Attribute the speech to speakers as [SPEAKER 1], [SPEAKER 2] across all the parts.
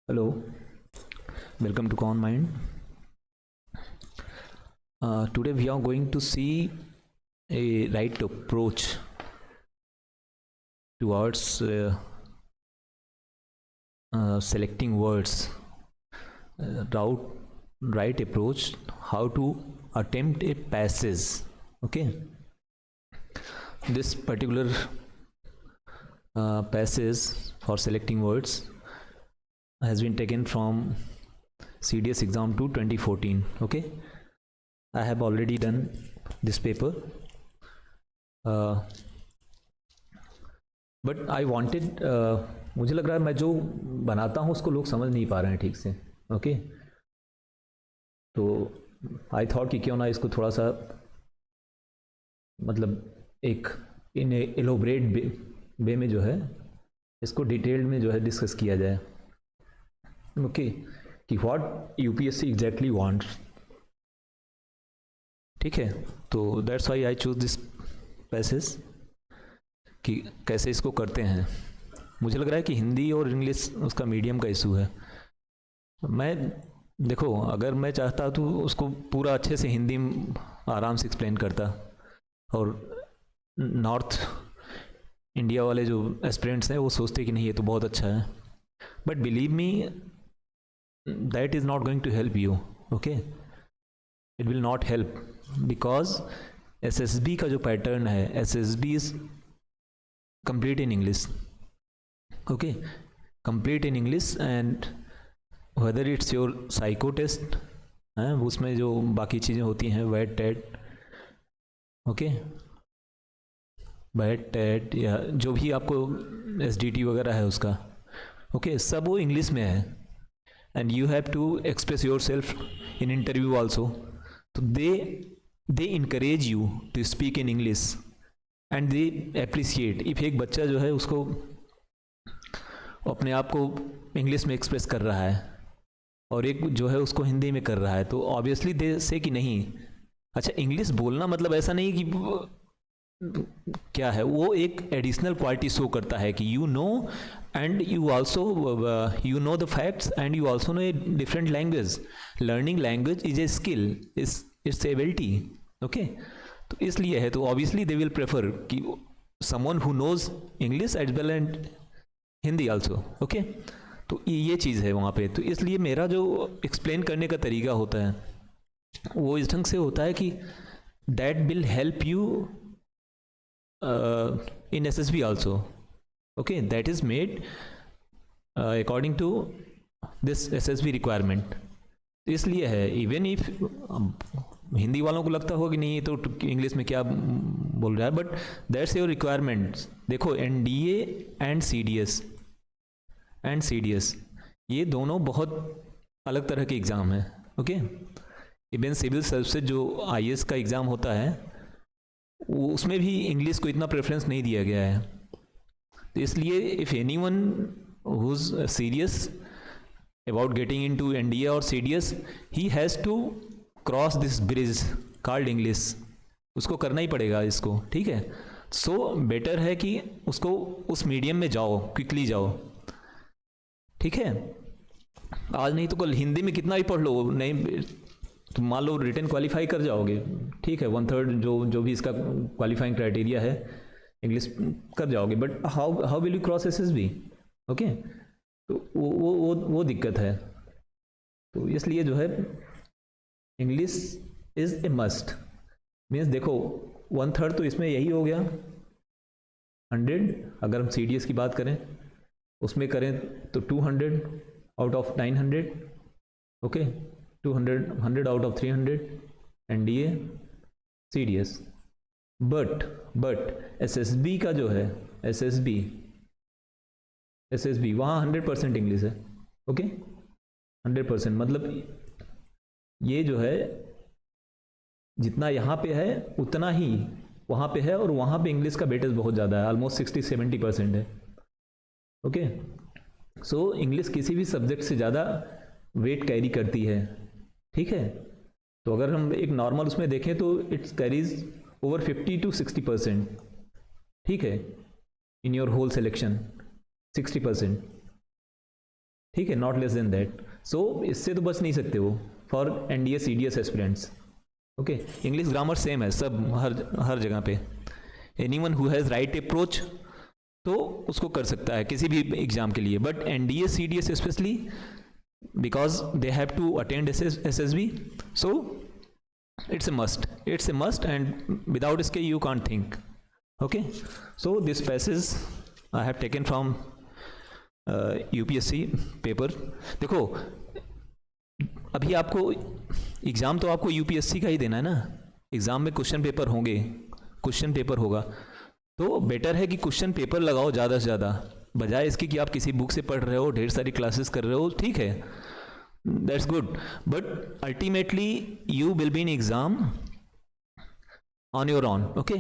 [SPEAKER 1] Hello, welcome to Con Mind. Today we are going to see a right approach towards selecting words. Right approach, how to attempt a passage. Okay, this particular passage for selecting words has been taken from CDS exam 2 2014. Okay, I have already done this paper, but I wanted मुझे लग रहा है मैं जो बनाता हूँ उसको लोग समझ नहीं पा रहे हैं ठीक से. ओके, तो आई थॉट कि क्यों ना इसको थोड़ा सा मतलब एक इन एलोबरेट वे में जो है इसको डिटेल्ड में जो है डिस्कस किया जाए. ओके, कि व्हाट यूपीएससी एग्जैक्टली वांट्स. ठीक है, तो that's why I choose this passage कि कैसे इसको करते हैं. मुझे लग रहा है कि हिंदी और इंग्लिश उसका मीडियम का इशू है. मैं देखो, अगर मैं चाहता तो उसको पूरा अच्छे से हिंदी में आराम से एक्सप्लेन करता, और नॉर्थ इंडिया वाले जो एस्पिरेंट्स हैं वो सोचते कि नहीं ये तो बहुत अच्छा है, but believe me that is not going to help you. Okay, it will not help because SSB का जो पैटर्न है, SSB is complete in English. Okay, complete in English, and whether it's your psycho test है, उसमें जो बाकी चीज़ें होती हैं, वेट टेट, ओके, वेट टेट या जो भी आपको एसडीटी वगैरह है उसका, ओके, सब वो इंग्लिश में है. And you have to express yourself in interview also. तो they encourage you to speak in English and they appreciate if एक बच्चा जो है उसको अपने आप को इंग्लिश में एक्सप्रेस कर रहा है और एक जो है उसको हिंदी में कर रहा है, तो ऑब्वियसली दे से कि नहीं. अच्छा, इंग्लिश बोलना मतलब ऐसा नहीं कि क्या है, वो एक एडिशनल क्वालिटी शो करता है कि you know and you also you know the facts and you also know a different language. Learning language is a skill, it's ability. Okay, तो इसलिए है, तो ऑब्वियसली दे विल प्रेफर कि someone who knows English as well and Hindi also. Okay, तो ये चीज़ है वहाँ पे. तो इसलिए मेरा जो एक्सप्लेन करने का तरीका होता है वो इस ढंग से होता है कि that will help you in SSB also. Okay, that is made according to this SSB requirement. इसलिए है, इवन इफ हिंदी वालों को लगता हो कि नहीं ये तो इंग्लिश में क्या बोल रहा है, बट दैट्स योर रिक्वायरमेंट्स. देखो, एनडीए एंड सीडीएस ये दोनों बहुत अलग तरह के एग्ज़ाम हैं. ओके, इवन सिविल सर्विसेज जो आईएएस का एग्ज़ाम होता है वो उसमें भी इंग्लिश को इतना प्रेफरेंस नहीं दिया गया है. तो इसलिए if anyone who is serious about getting into NDA or CDS, he has to cross this bridge called English. उसको करना ही पड़ेगा इसको. ठीक है, सो बेटर है कि उसको उस मीडियम में जाओ, क्विकली जाओ. ठीक है, आज नहीं तो कल हिंदी में कितना ही पढ़ लो, नहीं तो मान लो रिटन क्वालिफाई कर जाओगे, ठीक है, 1/3 जो भी इसका क्वालिफाइंग क्राइटेरिया है इंग्लिश कर जाओगे, but how will you cross SSB. Okay, तो वो दिक्कत है. तो इसलिए जो है English is a must. Means देखो, 1/3 तो इसमें यही हो गया. 100 अगर हम सीडीएस की बात करें उसमें करें तो 200 out of 900. Okay, 100 out of 300 NDA CDS. But SSB का जो है, एसएसबी वहाँ 100% इंग्लिश है. ओके, 100% मतलब ये जो है जितना यहाँ पे है उतना ही वहाँ पे है, और वहाँ पे इंग्लिश का वेटेज बहुत ज़्यादा है, ऑलमोस्ट 60-70% है. ओके, सो इंग्लिश किसी भी सब्जेक्ट से ज़्यादा वेट कैरी करती है. ठीक है, तो अगर हम एक नॉर्मल उसमें देखें तो इट्स कैरीज ओवर 50-60%. ठीक है, इन योर होल सिलेक्शन 60%. ठीक है, नॉट लेस देन दैट। सो इससे तो बच नहीं सकते वो for NDA CDS aspirants. Okay, English grammar same है सब, हर जगह पे। Anyone who has right approach तो उसको कर सकता है किसी भी एग्जाम के लिए, but NDA CDS specially because they have to attend SSB, so it's a must and without इसके you can't think. Okay, so this passage I have taken from UPSC paper. देखो अभी आपको एग्ज़ाम तो आपको UPSC का ही देना है ना, एग्ज़ाम में क्वेश्चन पेपर होंगे, क्वेश्चन पेपर होगा, तो बेटर है कि क्वेश्चन पेपर लगाओ ज़्यादा से ज़्यादा, बजाय इसके कि आप किसी बुक से पढ़ रहे हो, ढेर सारी क्लासेस कर रहे हो, ठीक है, that's good, but ultimately you will be in exam on your own, okay,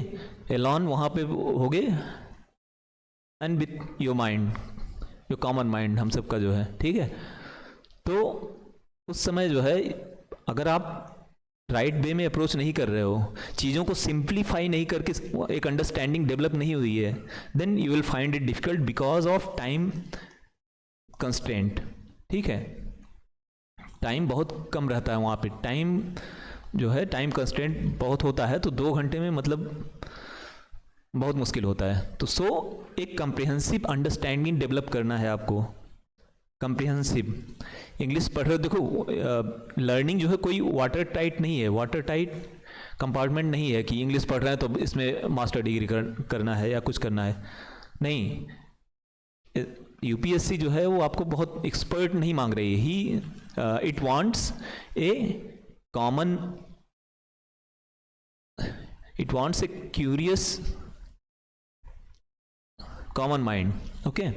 [SPEAKER 1] alone वहाँ पे होगे, and with your mind, your common mind, हम सबका जो है, ठीक है। तो उस समय जो है अगर आप राइट वे में अप्रोच नहीं कर रहे हो, चीज़ों को सिंप्लीफाई नहीं करके एक अंडरस्टैंडिंग डेवलप नहीं हुई है, then you will find it difficult because of time constraint, ठीक है। टाइम बहुत कम रहता है वहाँ पे, टाइम जो है टाइम कंस्ट्रेंट बहुत होता है, तो 2 घंटे में मतलब बहुत मुश्किल होता है। तो एक कम्प्रिहेंसिव अंडरस्टैंडिंग डेवलप करना है आपको, कम्प्रिहेंसिव। इंग्लिश पढ़ रहे हो, देखो लर्निंग जो है कोई वाटर टाइट नहीं है, वाटर टाइट कंपार्टमेंट नहीं है कि इंग्लिश पढ़ रहे हैं तो इसमें मास्टर डिग्री करना है या कुछ करना है, नहीं। यूपीएससी जो है वो आपको बहुत एक्सपर्ट नहीं मांग रही है, ही it wants a common, it wants a curious common mind, okay,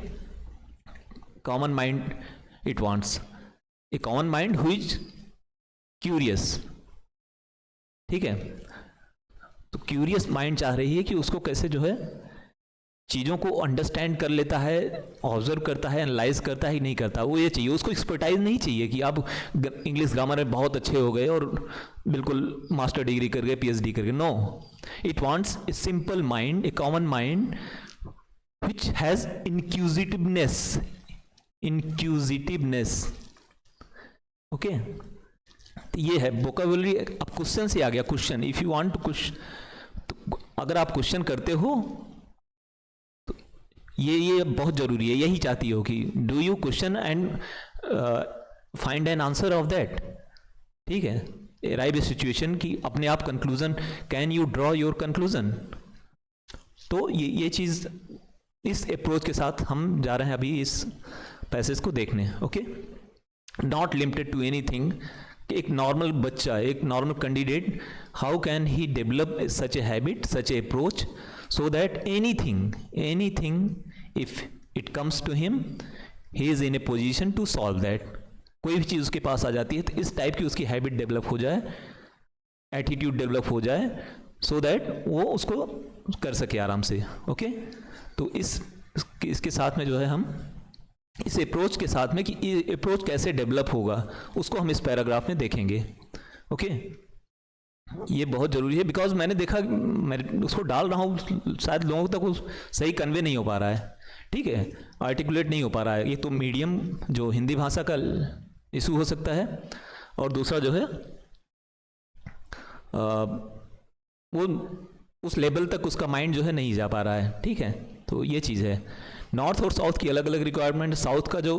[SPEAKER 1] common mind it wants, a common mind who is curious, ठीक है। तो क्यूरियस माइंड चाह रही है कि उसको कैसे जो है चीज़ों को अंडरस्टैंड कर लेता है, ऑब्जर्व करता है, एनालाइज करता है, नहीं करता, वो ये चाहिए उसको। एक्सपर्टाइज नहीं चाहिए कि आप इंग्लिश ग्रामर में बहुत अच्छे हो गए और बिल्कुल मास्टर डिग्री कर गए, पीएचडी कर गए, no. It wants a simple mind, a common mind which has inquisitiveness, okay. ये है वोकेबुलरी। अब क्वेश्चन से आ गया, question, if you want to तो अगर आप क्वेश्चन करते हो तो ये बहुत जरूरी है, यही चाहती हो कि do you question and find an answer of that, ठीक है, अराइव ए सिचुएशन की अपने आप conclusion, can you draw your conclusion. तो ये चीज़, इस अप्रोच के साथ हम जा रहे हैं अभी इस पैसेज को देखने, okay. Not limited to anything, एक नॉर्मल बच्चा, एक normal candidate, how can he develop such a habit, such a approach, so that anything if it comes to him, he is in a position to solve that. कोई भी चीज़ उसके पास आ जाती है तो इस टाइप की उसकी हैबिट डेवलप हो जाए, एटीट्यूड डेवलप हो जाए, सो दैट वो उसको कर सके आराम से, ओके। तो इसके साथ में जो है हम इस अप्रोच के साथ में कि ये अप्रोच कैसे डेवलप होगा उसको हम इस पैराग्राफ में देखेंगे, ओके। ये बहुत ज़रूरी है बिकॉज मैंने देखा, मैं उसको डाल रहा हूँ, शायद लोगों तक वो सही कन्वे नहीं हो पा रहा है, ठीक है, आर्टिकुलेट नहीं हो पा रहा है। ये तो मीडियम जो हिंदी भाषा का इशू हो सकता है, और दूसरा जो है वो उस लेवल तक उसका माइंड जो है नहीं जा पा रहा है, ठीक है। तो ये चीज़ है। नॉर्थ और साउथ की अलग अलग रिक्वायरमेंट, साउथ का जो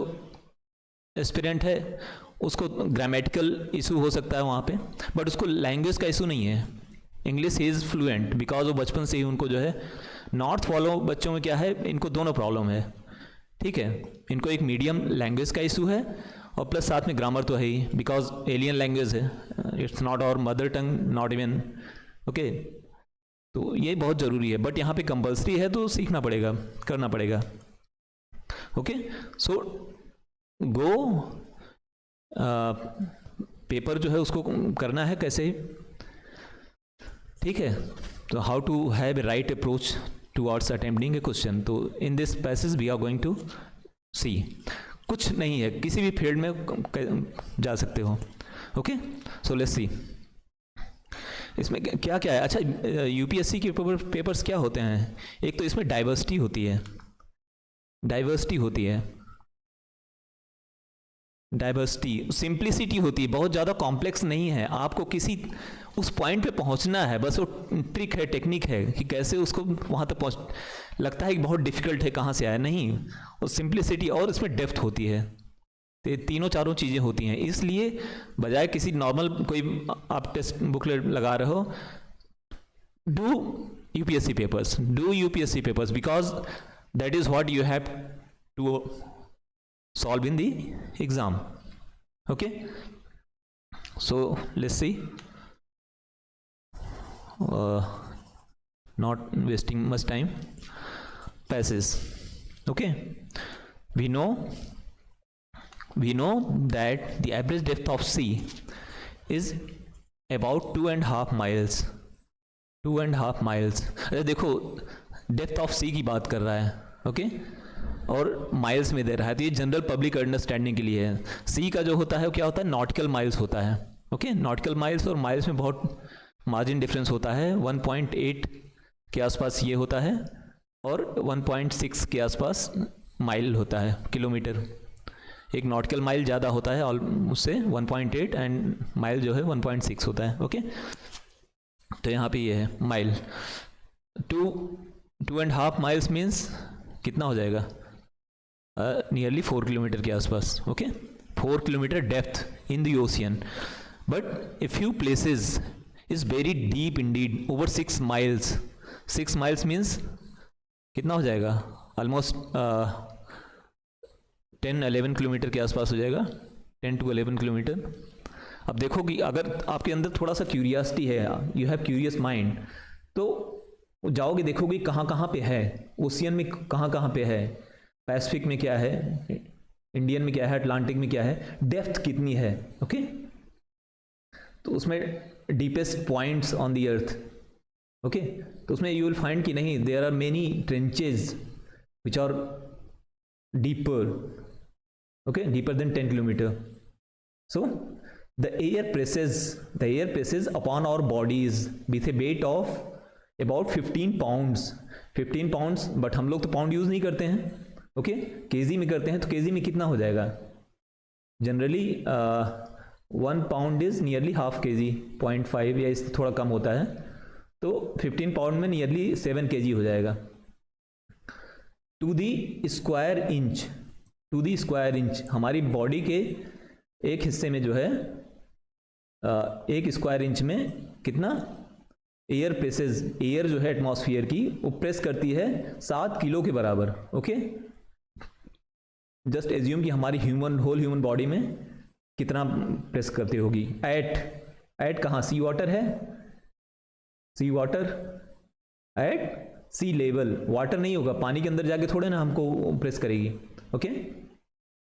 [SPEAKER 1] एस्पिरेंट है उसको ग्रामेटिकल इशू हो सकता है वहाँ पे, बट उसको लैंग्वेज का इशू नहीं है, English he is fluent because वो बचपन से ही उनको जो है, नॉर्थ फॉलो बच्चों में क्या है, इनको दोनों प्रॉब्लम है, ठीक है। इनको एक मीडियम लैंग्वेज का इशू है और प्लस साथ में ग्रामर तो है ही, बिकॉज एलियन लैंग्वेज है, it's not our mother tongue, not even, okay. तो ये बहुत ज़रूरी है, बट यहाँ पे कंपल्सरी है तो सीखना पड़ेगा, करना पड़ेगा, ओके। सो गो पेपर जो है उसको करना है कैसे, ठीक है। तो how to have a right approach towards attempting a question. तो in this passage we are going to see, कुछ नहीं है, किसी भी फील्ड में जा सकते हो, ओके। सो लेट्स सी इसमें क्या क्या है। अच्छा, यूपीएससी के पेपर्स क्या होते हैं, एक तो इसमें डाइवर्सिटी होती है, डाइवर्सिटी, सिंप्लिसिटी होती है, बहुत ज़्यादा कॉम्प्लेक्स नहीं है, आपको किसी उस पॉइंट पे पहुंचना है, बस वो ट्रिक है, टेक्निक है कि कैसे उसको वहाँ तक पहुँच, लगता है कि बहुत डिफिकल्ट है, कहाँ से आया, नहीं, वो सिंप्लिसिटी और इसमें डेप्थ होती है। तो ये तीनों चारों चीज़ें होती हैं, इसलिए बजाय किसी नॉर्मल कोई आप टेस्ट बुकलेट लगा रहे हो, do UPSC papers because that is what you have to solve in the exam. Okay, so let's see, not wasting much time, passes. Okay, we know that the average depth of sea is about 2.5 miles. 2.5 miles. अरे देखो, depth of सी की बात कर रहा है, okay, और miles में दे रहा है, तो ये जनरल पब्लिक अंडरस्टैंडिंग के लिए है। सी का जो होता है वो क्या होता है, नॉटिकल माइल्स होता है, ओके, नॉटिकल माइल्स और माइल्स में बहुत मार्जिन डिफरेंस होता है, 1.8 के आसपास ये होता है और 1.6 के आसपास माइल होता है, किलोमीटर। एक नॉटिकल माइल ज़्यादा होता है उससे 1.8 एंड माइल जो है 1.6 होता है, ओके। तो यहाँ पे ये है माइल, 2.5 माइल्स मीन्स कितना हो जाएगा, नियरली 4 किलोमीटर के आसपास, okay, 4 kilometre depth in the ocean, but a few places is very deep Indeed, over 6 miles. 6 miles means कितना हो जाएगा, ऑलमोस्ट 10-11 किलोमीटर के आसपास हो जाएगा, 10 to 11 किलोमीटर। अब देखो कि अगर आपके अंदर थोड़ा सा क्यूरियासिटी है, यू हैव क्यूरियस माइंड, तो जाओगे देखोगे कहाँ कहाँ पे है, ओशियन में कहाँ कहाँ पे है, पैसिफिक में क्या है, इंडियन में क्या है, अटलांटिक में क्या है, डेप्थ कितनी है, ओके। तो उसमें deepest points on the earth, okay, तो उसमें यू विल फाइंड कि नहीं, there are many trenches which are deeper, okay, deeper than 10 kilometre. So the air presses upon our bodies with a weight of about 15 pounds, 15 pounds, but हम लोग तो pound use नहीं करते हैं, okay, KG में करते हैं, तो केजी में कितना हो जाएगा, generally 1 pound is nearly half KG, 0.5 या इससे थोड़ा कम होता है, तो 15 पाउंड में नियरली 7 केजी हो जाएगा। टू दी स्क्वायर इंच, हमारी बॉडी के एक हिस्से में जो है, एक स्क्वायर इंच में कितना एयर प्रेसेस, एयर जो है एटमॉस्फेयर की, वो प्रेस करती है 7 किलो के बराबर, ओके। जस्ट एज्यूम कि हमारी होल ह्यूमन बॉडी में कितना प्रेस करती होगी, एट कहाँ, सी वाटर है, sea water at sea level, water नहीं होगा, पानी के अंदर जाके थोड़े ना हमको प्रेस करेगी, ओके।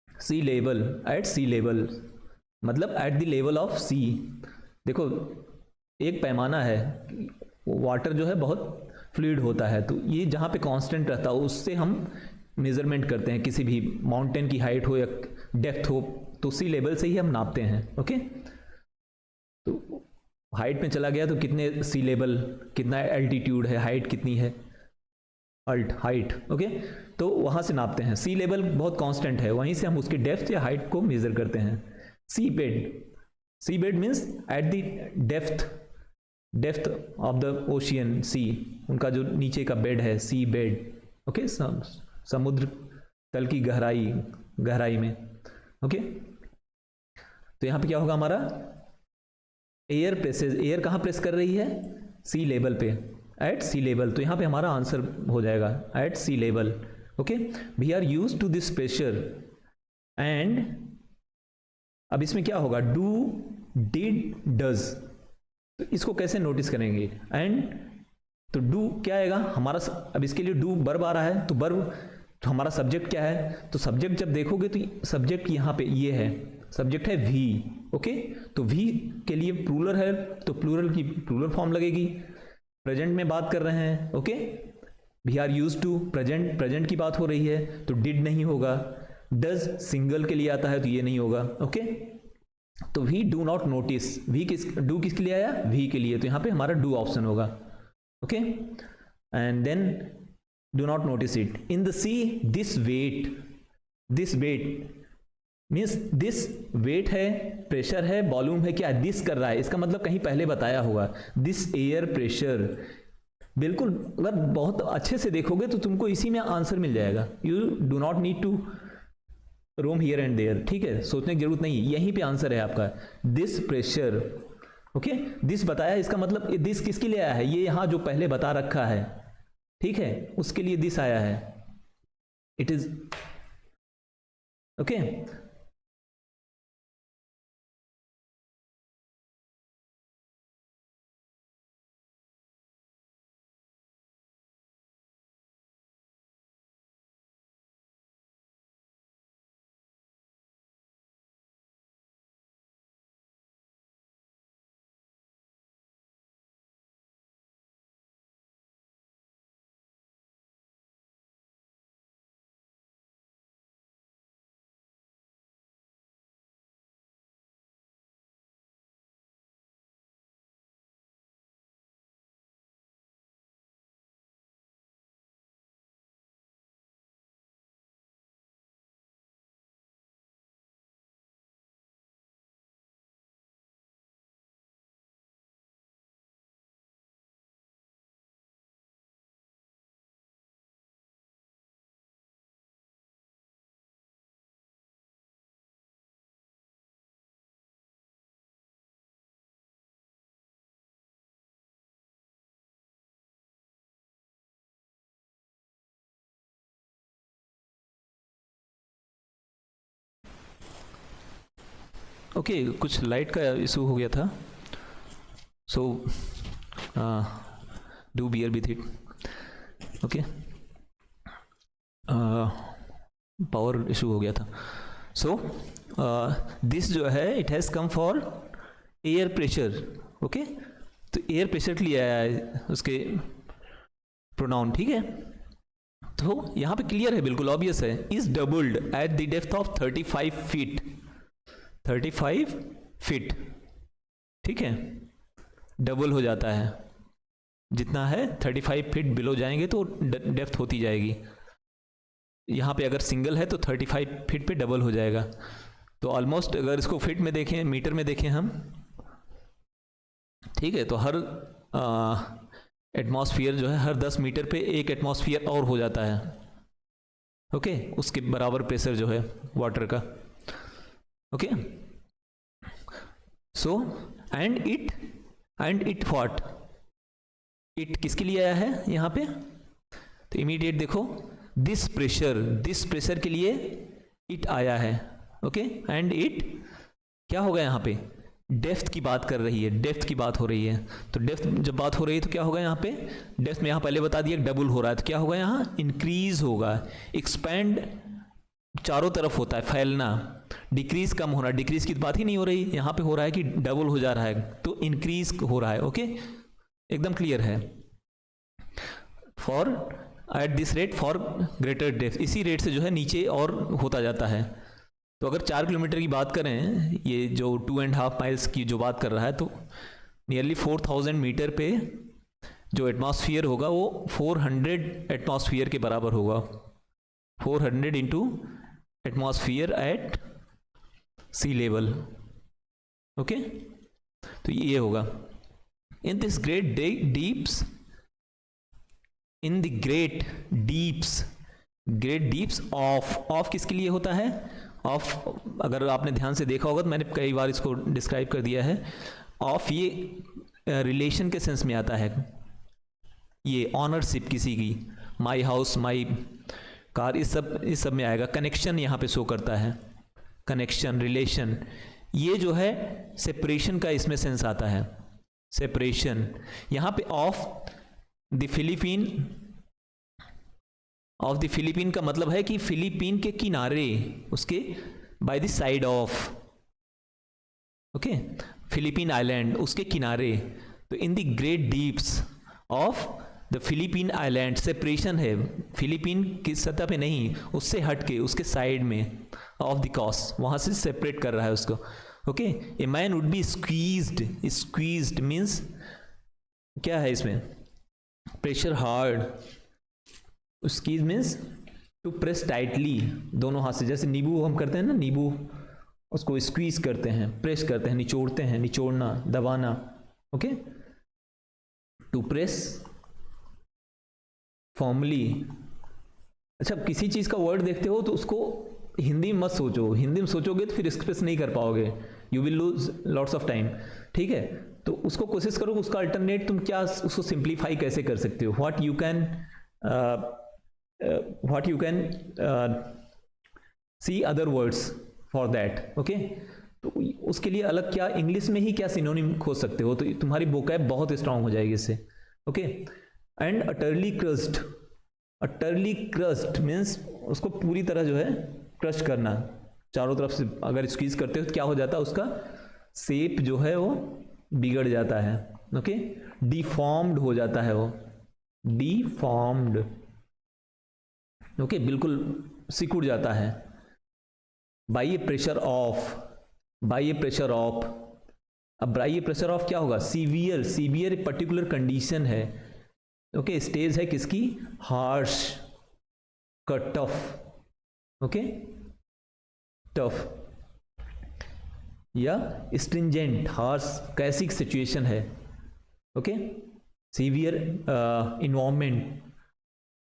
[SPEAKER 1] सी लेवल, एट सी लेवल मतलब एट द लेवल ऑफ सी। देखो एक पैमाना है, वाटर जो है बहुत फ्लूइड होता है, तो ये जहाँ पे कांस्टेंट रहता है उससे हम मेजरमेंट करते हैं, किसी भी माउंटेन की हाइट हो या डेप्थ हो, तो सी लेवल से ही हम नापते हैं, ओके। तो हाइट में चला गया तो कितने सी लेवल, कितना एल्टीट्यूड है, हाइट कितनी है, हाइट, ओके, तो वहाँ से नापते हैं। सी लेवल बहुत कांस्टेंट है, वहीं से हम उसकी डेप्थ या हाइट को मेजर करते हैं। Seabed means at the depth of the ocean, see उनका जो नीचे का बेड है, सी बेड, ओके, समुद्र तल की गहराई में, ओके। तो यहाँ पे क्या होगा हमारा, एयर प्रेसेस, एयर कहाँ प्रेस कर रही है, सी लेवल पे, एट सी लेवल, तो यहाँ पे हमारा आंसर हो जाएगा at sea level, okay. We are use to this pressure and, अब इसमें क्या होगा, डू, डिड, डज, तो इसको कैसे नोटिस करेंगे, एंड तो डू क्या आएगा हमारा, अब इसके लिए डू वर्ब आ रहा है, तो वर्ब, तो हमारा सब्जेक्ट क्या है, तो सब्जेक्ट जब देखोगे तो सब्जेक्ट यहाँ पे ये है, सब्जेक्ट है वी, ओके। तो वी के लिए प्लूरल है, तो प्लूरल की प्लूरल फॉर्म लगेगी। प्रेजेंट में बात कर रहे हैं, okay, we are use to, present की बात हो रही है, तो डिड नहीं होगा। डज सिंगल के लिए आता है, तो ये नहीं होगा, ओके। तो we do not notice, do किसके लिए आया, वी के लिए, तो यहाँ पे हमारा डू ऑप्शन होगा, okay. And then do not notice it in the sea, this weight means this weight है, प्रेशर है, वॉल्यूम है, क्या दिस कर रहा है, इसका मतलब कहीं पहले बताया होगा, दिस एयर प्रेशर। बिल्कुल, अगर बहुत अच्छे से देखोगे तो तुमको इसी में आंसर मिल जाएगा। You do not need to roam here and there, ठीक है, सोचने की जरूरत नहीं है, यहीं पे आंसर है आपका, दिस प्रेशर। ओके, दिस बताया, इसका मतलब दिस किसके लिए आया है, ये यहां जो पहले बता रखा है, ठीक है, उसके लिए दिस आया है, इट इज ओके। ओके, कुछ लाइट का इशू हो गया था, so do beer with it. Okay, power issue हो गया था। सो दिस जो है it has come for air pressure. Okay, तो एयर प्रेशर के लिए आया है उसके प्रोनाउन, ठीक है। तो यहाँ पे क्लियर है, बिल्कुल ऑब्वियस है, is doubled eight the depth of 35 feet, 35 feet, ठीक है, डबल हो जाता है, जितना है 35 फीट बिलो जाएंगे तो डेप्थ होती जाएगी। यहाँ पे अगर सिंगल है तो 35 फीट पे डबल हो जाएगा। तो ऑलमोस्ट अगर इसको फीट में देखें, मीटर में देखें हम, ठीक है, तो हर एटमॉस्फेयर जो है हर 10 मीटर पे एक एटमॉस्फेयर और हो जाता है। ओके, उसके बराबर प्रेशर जो है वाटर का। Okay, so and it what, it किसके लिए आया है यहाँ पे, तो इमीडिएट देखो, दिस प्रेशर के लिए इट आया है। ओके, एंड इट क्या होगा यहाँ पे, डेप्थ की बात कर रही है, डेप्थ की बात हो रही है, तो डेप्थ जब बात हो रही है तो क्या होगा यहाँ पे, डेप्थ में यहाँ पहले बता दिया डबल हो रहा है, तो क्या होगा यहाँ इंक्रीज होगा, एक्सपैंड चारों तरफ होता है, फैलना, डिक्रीज कम होना, डिक्रीज की बात ही नहीं हो रही, यहाँ पे हो रहा है कि डबल हो जा रहा है, तो इंक्रीज हो रहा है। ओके, एकदम क्लियर है, for at this rate for greater depth, इसी रेट से जो है नीचे और होता जाता है। तो अगर 4 किलोमीटर की बात करें, ये जो 2.5 माइल्स की जो बात कर रहा है, तो नियरली 4000 मीटर पे जो एटमॉस्फेयर होगा वो 400 एटमॉस्फेयर के बराबर होगा, 400 into atmosphere eight sea level. Okay, तो ये होगा in this great deeps, in the great deeps of किसके लिए होता है, ऑफ, अगर आपने ध्यान से देखा होगा तो मैंने कई बार इसको डिस्क्राइब कर दिया है, ऑफ ये रिलेशन के सेंस में आता है, ये ऑनरशिप किसी की, माई हाउस, माई कार, इस सब में आएगा। कनेक्शन यहाँ पे शो करता है, कनेक्शन, रिलेशन, ये जो है सेपरेशन का इसमें सेंस आता है, सेपरेशन। यहाँ पे ऑफ द फिलीपीन का मतलब है कि फिलीपीन के किनारे, उसके by the side of, okay, Philippine island, उसके किनारे, तो in the great deeps of the Philippine island, separation है, फिलीपीन की सतह पे नहीं, उससे हट के उसके साइड में, ऑफ द कॉस्ट, वहां से सेपरेट कर रहा है उसको। Okay, a man would be squeezed means क्या है इसमें, pressure hard, squeeze means to press tightly, दोनों हाथ से, जैसे नींबू हम करते हैं ना, नींबू उसको स्क्वीज करते हैं, प्रेस करते हैं, निचोड़ते हैं, निचोड़ना, दबाना, ओके। To press formally. अच्छा, किसी चीज का वर्ड देखते हो तो उसको हिंदी मत सोचो, हिंदी में सोचोगे तो फिर एक्सप्रेस नहीं कर पाओगे, you will lose lots of time, ठीक है। तो उसको कोशिश करो, उसका अल्टरनेट तुम क्या, उसको सिंप्लीफाई कैसे कर सकते हो, what you can see other words for that, okay. तो उसके लिए अलग क्या, इंग्लिश में ही क्या सिनोनिम खोज सकते हो, तो तुम्हारी वोकैब बहुत स्ट्रांग हो जाएगी इससे, okay. And utterly crossed, utterly crossed means उसको पूरी तरह जो है क्रश करना, चारों तरफ से अगर स्क्वीज करते हो तो क्या हो जाता है, उसका शेप जो है वो बिगड़ जाता है, ओके। डिफॉर्म्ड हो जाता है वो, डिफॉर्म्ड, ओके, बिल्कुल सिकुड़ जाता है। By A pressure of, by A pressure of, अब बाई ए प्रेशर ऑफ क्या होगा, सीवियर, सीवियर पर्टिकुलर कंडीशन है, ओके। स्टेज है किसकी, हार्श का, टफ, ओके, टफ या स्ट्रिंजेंट, हार्श कैसी सिचुएशन है, okay. Severe environment,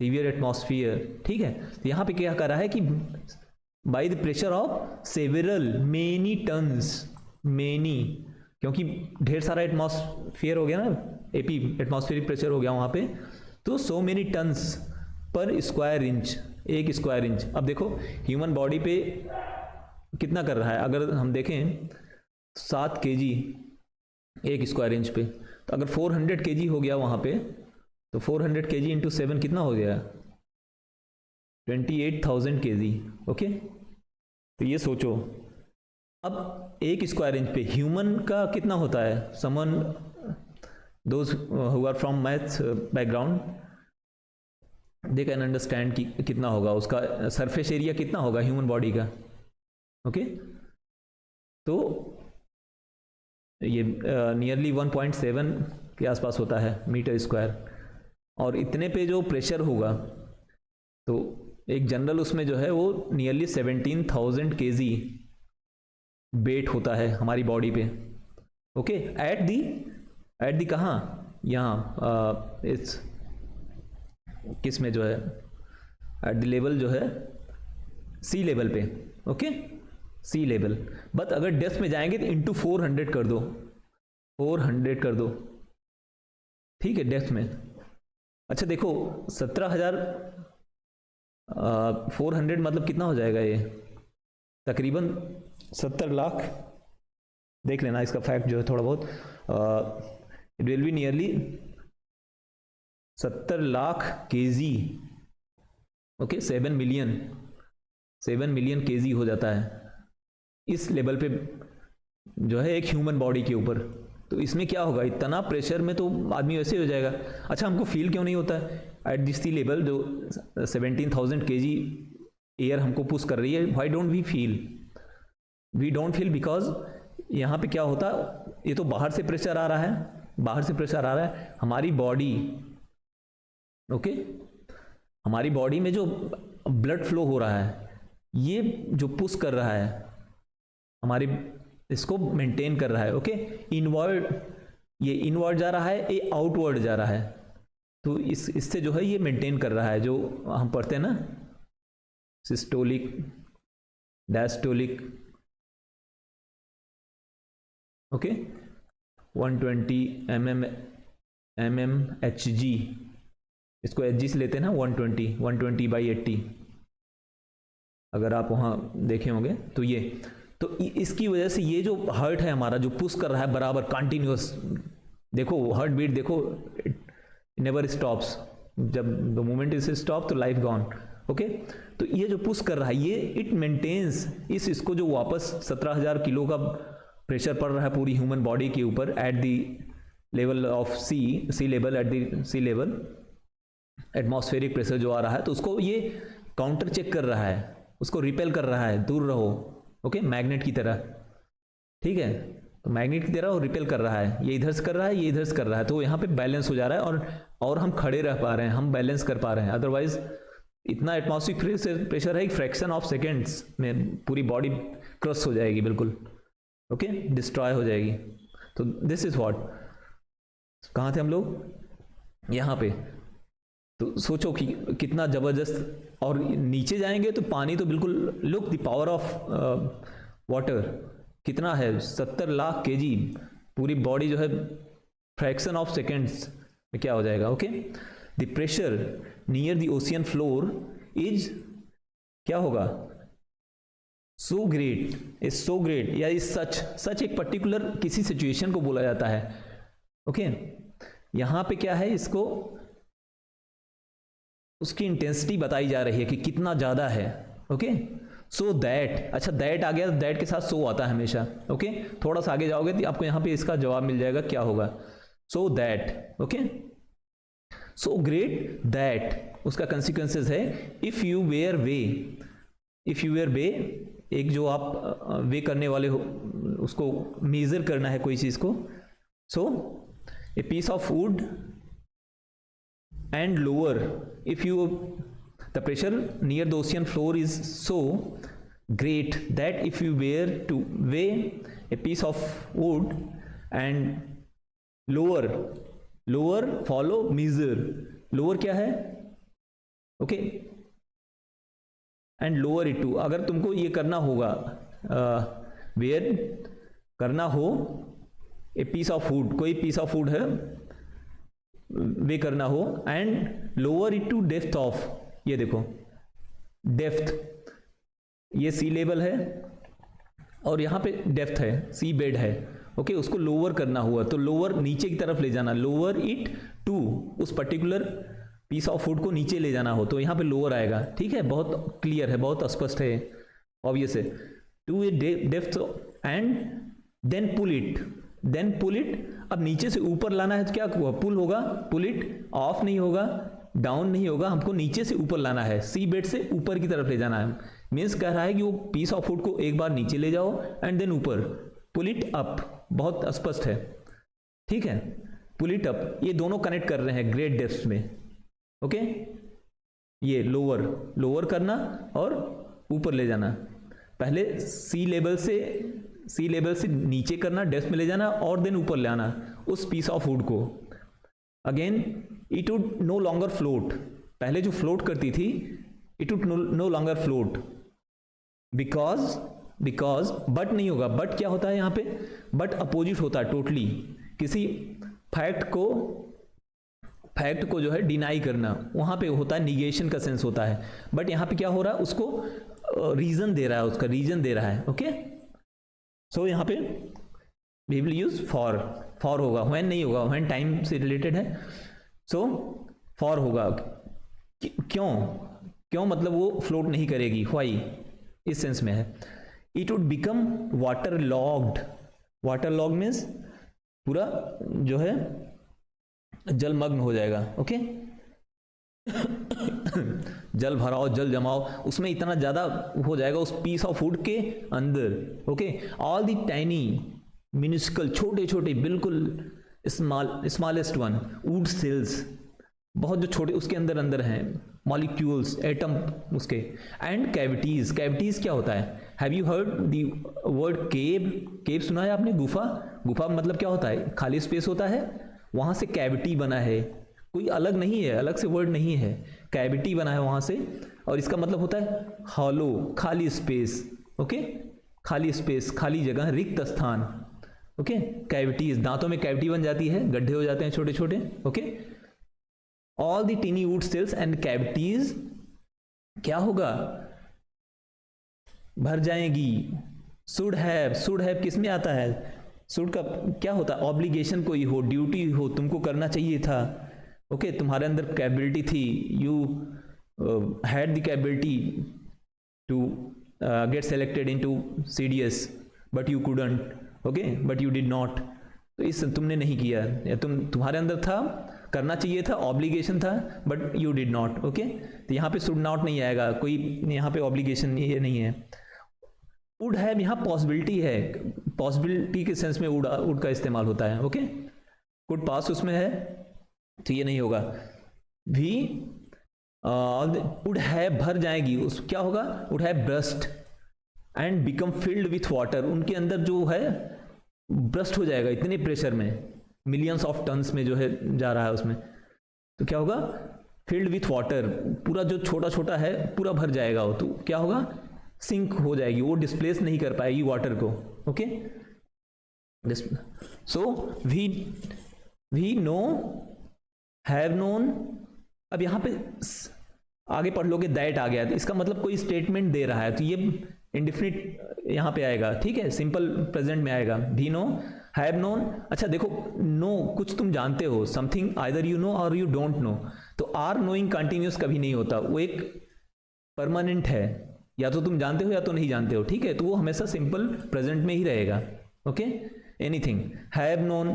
[SPEAKER 1] severe atmosphere, ठीक है। तो यहां पे क्या कर रहा है कि by the pressure of several many tons, many, क्योंकि ढेर सारा एटमॉस्फेयर हो गया ना, एपी एटमॉस्फेरिक प्रेशर हो गया वहां पे, तो सो मेनी टन्स पर स्क्वायर इंच, एक स्क्वायर इंच। अब देखो ह्यूमन बॉडी पे कितना कर रहा है, अगर हम देखें 7 kg एक स्क्वायर इंच पे, तो अगर 400 kg हो गया वहां पे, तो 400 kg इंटू 7 कितना हो गया, 28,000 kg, ओके। तो ये सोचो, अब एक स्क्वायर इंच पे ह्यूमन का कितना होता है, someone those who are from maths background they can understand कि कितना होगा उसका सरफेस एरिया, कितना होगा ह्यूमन बॉडी का, ओके। तो ये नियरली 1.7 के आसपास होता है मीटर स्क्वायर, और इतने पे जो प्रेशर होगा, तो एक जनरल उसमें जो है वो नियरली 17,000 kg वेट होता है हमारी बॉडी पे, ओके। एट दी कहाँ, यहाँ इस किस में जो है, एट द लेवल जो है सी लेवल पे, ओके, सी लेवल। बट अगर डेप्थ में जाएंगे तो इंटू 400 कर दो, 400 कर दो, ठीक है, डेप्थ में। अच्छा देखो 17,000 400 मतलब कितना हो जाएगा, ये तकरीबन 70 लाख, देख लेना इसका फैक्ट जो है थोड़ा बहुत, it will be nearly 70 lakh KG, okay, 7 million KG हो जाता है इस लेवल पे जो है एक ह्यूमन बॉडी के ऊपर। तो इसमें क्या होगा, इतना प्रेशर में तो आदमी वैसे ही हो जाएगा। अच्छा हमको फील क्यों नहीं होता है एट दिस सी लेवल, जो 17,000 kg एयर हमको पुश कर रही है, why don't we feel, we don't feel because यहाँ पे क्या होता, ये तो बाहर से प्रेशर आ रहा है, बाहर से प्रेशर आ रहा है, हमारी बॉडी, ओके, हमारी बॉडी में जो ब्लड फ्लो हो रहा है, ये जो पुश कर रहा है हमारी, इसको मेंटेन कर रहा है, ओके। इनवर्ड, ये इनवर्ड जा रहा है, ये आउटवर्ड जा रहा है, तो इससे जो है ये मेंटेन कर रहा है, जो हम पढ़ते हैं ना, सिस्टोलिक, डायस्टोलिक, ओके, 120 mmHg, इसको Hg से लेते हैं ना, 120/80, अगर आप वहां देखे होंगे तो ये, तो इसकी वजह से ये जो हार्ट है हमारा, जो पुश कर रहा है बराबर कंटिन्यूअस, देखो हार्ट बीट देखो, नेवर स्टॉप्स, जब द मोमेंट इज स्टॉप तो लाइफ गॉन, ओके। तो ये जो पुश कर रहा है, ये इट मेंटेन्स इसको जो वापस 17,000 किलो का प्रेशर पड़ रहा है पूरी ह्यूमन बॉडी के ऊपर at the level of sea level, at the sea level atmospheric pressure जो आ रहा है, तो उसको ये काउंटर चेक कर रहा है, उसको रिपेल कर रहा है, दूर रहो, ओके, मैग्नेट की तरह, ठीक है। तो मैग्नेट की तरह वो रिपेल कर रहा है, ये इधर से कर रहा है, ये इधर से कर रहा है, तो यहाँ पे बैलेंस हो जा रहा है, और हम खड़े रह पा रहे हैं, हम बैलेंस कर पा रहे हैं, अदरवाइज इतना एटमॉस्फेरिक प्रेशर है कि फ्रैक्शन ऑफ सेकेंड्स में पूरी बॉडी क्रश हो जाएगी बिल्कुल, ओके, डिस्ट्रॉय हो जाएगी। तो दिस इज व्हाट, कहाँ थे हम लोग, यहाँ पे। तो सोचो कि कितना ज़बरदस्त, और नीचे जाएंगे तो पानी तो बिल्कुल, look the power of water कितना है, 70 लाख kg, पूरी बॉडी जो है फ्रैक्शन ऑफ सेकेंड्स में क्या हो जाएगा, okay. The pressure near the ocean floor is क्या होगा, so great, is so great, या इज सच एक पर्टिकुलर किसी सिचुएशन को बोला जाता है, ओके। यहां पे क्या है, इसको उसकी इंटेंसिटी बताई जा रही है कि कितना ज्यादा है, ओके। सो दैट, अच्छा दैट आ गया, दैट के साथ सो आता है हमेशा, ओके। थोड़ा सा आगे जाओगे तो आपको यहां पे इसका जवाब मिल जाएगा, क्या होगा, so that, okay. So great that उसका कंसिक्वेंसेस है, if you were way, if you were way, एक जो आप वे करने वाले हो, उसको मेजर करना है कोई चीज को। So a piece of wood and lower, if you, the pressure near the ocean floor is so great that if you were to weigh a piece of wood and lower follow measure, lower क्या है, okay, and lower it to, अगर तुमको ये करना होगा, वेयर करना हो, ए पीस ऑफ वुड, कोई पीस ऑफ वुड है, वे करना हो, and lower it to depth of, ये देखो डेप्थ, ये सी लेवल है और यहां पे डेप्थ है, सी बेड है, ओके। उसको लोअर करना हुआ तो लोअर नीचे की तरफ ले जाना, लोअर इट टू, उस पर्टिकुलर पीस ऑफ वुड को नीचे ले जाना हो तो यहां पे लोअर आएगा, ठीक है, बहुत क्लियर है, बहुत स्पष्ट है, ऑब्वियस है। To a depth and then pull it, then pull it, अब नीचे से ऊपर लाना है तो क्या पुल होगा, पुल इट, ऑफ नहीं होगा, डाउन नहीं होगा, हमको नीचे से ऊपर लाना है, सी बेड से ऊपर की तरफ ले जाना है। मीन्स कह रहा है कि वो पीस ऑफ वुड को एक बार नीचे ले जाओ एंड देन ऊपर, पुल इट अप, बहुत स्पष्ट है, ठीक है, पुल इट अप, ये दोनों कनेक्ट कर रहे हैं ग्रेट डेप्थ में, ओके। ये लोअर करना और ऊपर ले जाना, पहले सी लेवल से नीचे करना, डेप्थ में ले जाना और देन ऊपर ले आना उस पीस ऑफ वुड को। Again it would know longer float, पहले जो फ्लोट करती थी, it would know longer float because but नहीं होगा, बट क्या होता है यहां पे, बट अपोजिट होता है टोटली, किसी फैक्ट को जो है डिनाई करना, वहां पे होता है निगेशन का सेंस होता है, बट यहां पे क्या हो रहा है, उसको रीजन दे रहा है, उसका रीजन दे रहा है, ओके। सो यहाँ पे वी विल यूज फॉर होगा, व्हेन नहीं होगा, व्हेन टाइम से रिलेटेड है, सो फॉर होगा, क्यों मतलब वो फ्लोट नहीं करेगी, व्हाई, इस सेंस में है। It would become water logged means पूरा जो है जलमग्न हो जाएगा, ओके। जल भराव, जल जमाव, उसमें इतना ज्यादा हो जाएगा उस पीस ऑफ वुड के अंदर, ओके। ऑल द टाइनी मिनिस्कल, छोटे बिल्कुल स्मॉलेस्ट वन, वुड सेल्स, बहुत जो छोटे उसके अंदर हैं, मॉलिक्यूल्स, एटम उसके, एंड कैविटीज क्या होता है, have you heard the word cave सुना है आपने, गुफा मतलब क्या होता है, खाली स्पेस होता है, वहां से कैविटी बना है, कोई अलग नहीं है, अलग से वर्ड नहीं है, कैविटी बना है वहां से, और इसका मतलब होता है हॉलो, खाली स्पेस, ओके, खाली स्पेस, खाली जगह, रिक्त स्थान, ओके। कैविटीज, दांतों में कैविटी बन जाती है, गड्ढे हो जाते हैं छोटे, okay. All the tiny wood cells and cavities क्या होगा, भर जाएंगी। शुड हैव किस में आता है, शुड का क्या होता है, ऑब्लिगेशन कोई हो, ड्यूटी हो, तुमको करना चाहिए था, ओके, तुम्हारे अंदर कैपेबिलिटी थी, you had the capability to get selected into CDS but you couldn't, okay, but you did not, तो इस तुमने नहीं किया, या तुम्हारे अंदर था, करना चाहिए था, ऑब्लिगेशन था, but you did not, okay. तो यहाँ पे शुड नॉट नहीं आएगा, कोई यहाँ पे ऑब्लिगेशन ये नहीं है। वुड हैव यहाँ पॉसिबिलिटी है, पॉसिबिलिटी के सेंस में वुड का इस्तेमाल होता है, ओके। कुड पास उसमें है तो ये नहीं होगा। वी वुड हैव भर जाएगी, उस क्या होगा, would have burst and become filled with water, उनके अंदर जो है ब्रस्ट हो जाएगा इतने प्रेशर में, मिलियंस ऑफ टन्स में जो है जा रहा है उसमें, तो क्या होगा, फिल्ड विथ वाटर, पूरा जो छोटा छोटा है पूरा भर जाएगा वो, तो क्या होगा, सिंक हो जाएगी, वो डिस्प्लेस नहीं कर पाएगी वाटर को। Okay, so we know, have known. अब यहां पे आगे पढ़ लोगे दैट आ गया, तो इसका मतलब कोई स्टेटमेंट दे रहा है, तो ये इंडिफिनिट यहां पे आएगा, ठीक है, सिंपल प्रेजेंट में आएगा, वी नो, हैव नोन। अच्छा देखो, नो कुछ तुम जानते हो, समथिंग आइदर यू नो और यू डोंट नो, तो आर नोइंग कंटिन्यूस कभी नहीं होता, वो एक परमानेंट है, या तो तुम जानते हो या तो नहीं जानते हो, ठीक है, तो वो हमेशा सिंपल प्रेजेंट में ही रहेगा। ओके, एनीथिंग, हैव नोन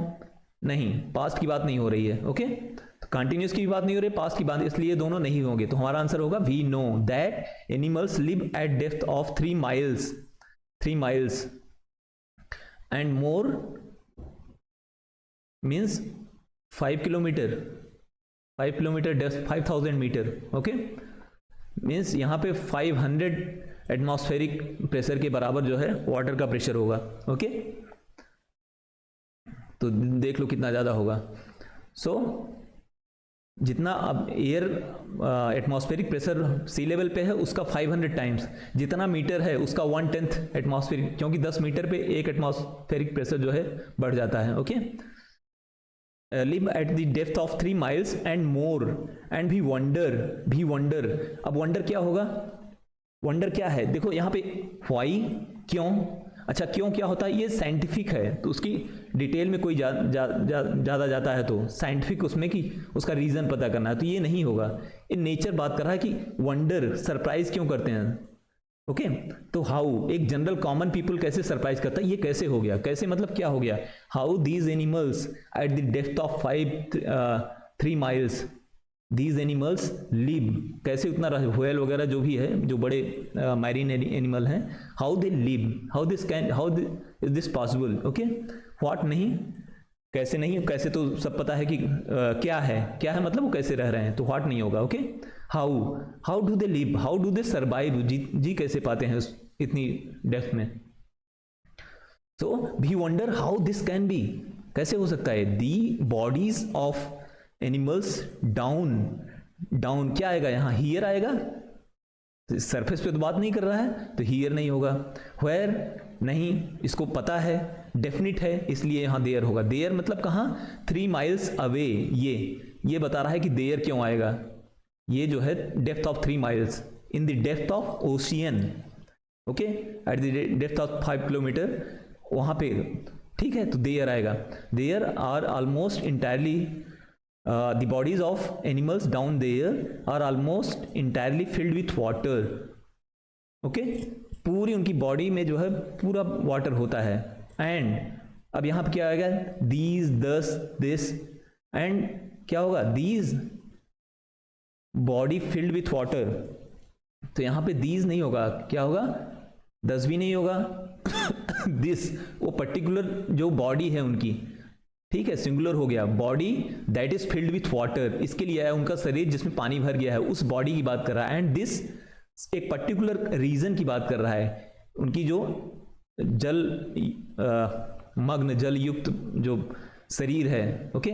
[SPEAKER 1] नहीं, पास्ट की बात नहीं हो रही है। ओके, तो कंटिन्यूस की भी बात नहीं हो रही, पास्ट की बात, इसलिए दोनों नहीं होंगे, तो हमारा आंसर होगा we know that animals live at depth of 3 miles and more, means 5 kilometre depth, 5000 metre. Okay, means यहाँ पे 500 एटमॉस्फेरिक प्रेशर के बराबर जो है वाटर का प्रेशर होगा। ओके, तो देख लो कितना ज़्यादा होगा। सो जितना अब एयर एटमॉस्फेरिक प्रेशर सी लेवल पे है उसका 500 टाइम्स, जितना मीटर है उसका 1/10 एटमॉस्फेरिक, क्योंकि 10 मीटर पे 1 एटमॉस्फेरिक प्रेशर जो है बढ़ जाता है। Okay, live at the depth of 3 miles and more and भी वंडर। अब वंडर क्या होगा, वंडर क्या है, देखो यहाँ पे व्हाई, क्यों, अच्छा क्यों क्या होता है, ये साइंटिफिक है, तो उसकी डिटेल में कोई ज़्यादा जाता है तो साइंटिफिक उसमें कि उसका रीज़न पता करना है, तो ये नहीं होगा, ये नेचर बात कर रहा है कि वंडर, सरप्राइज क्यों करते हैं। ओके, तो हाउ, एक जनरल कॉमन पीपल कैसे सरप्राइज करता है, ये कैसे हो गया, कैसे मतलब क्या हो गया, how these animals at the depth of 3 miles these animals live, कैसे उतना व्हेल वगैरह जो भी है, जो बड़े मैरीन एनिमल हैं, how they live, how is this possible. Okay, what नहीं, कैसे नहीं, कैसे तो सब पता है कि क्या है मतलब वो कैसे रह रहे हैं, तो व्हाट नहीं होगा। Okay, how do they live, how do they survive, जी कैसे पाते हैं इतनी डेप्थ में। So we wonder how this can be, कैसे हो सकता है, the bodies of animals down क्या आएगा यहाँ, हियर आएगा, सरफेस पे तो बात नहीं कर रहा है तो हियर नहीं होगा, व्हेयर नहीं, इसको पता है, डेफिनिट है, इसलिए यहाँ देयर होगा, देयर मतलब कहाँ, 3 miles अवे, ये बता रहा है कि देयर क्यों आएगा, ये जो है depth of 3 miles in the depth of ocean. Okay, at the depth of 5 kilometre वहाँ पे, ठीक है, तो देयर आएगा, there are almost entirely the bodies of animals down there are almost entirely filled with water। okay, पूरी उनकी body में जो है पूरा वाटर होता है, एंड अब यहाँ पे क्या आएगा, these, thus, this, एंड क्या होगा, these body filled with water, तो यहाँ पे these नहीं होगा, क्या होगा, thus भी नहीं होगा this, वो पर्टिकुलर जो बॉडी है उनकी, ठीक है, सिंगुलर हो गया, body that is filled with water, इसके लिए आया उनका शरीर जिसमें पानी भर गया है, उस बॉडी की बात कर रहा है, एंड दिस एक पर्टिकुलर रीजन की बात कर रहा है, उनकी जो जल मग्न जल युक्त जो शरीर है। ओके,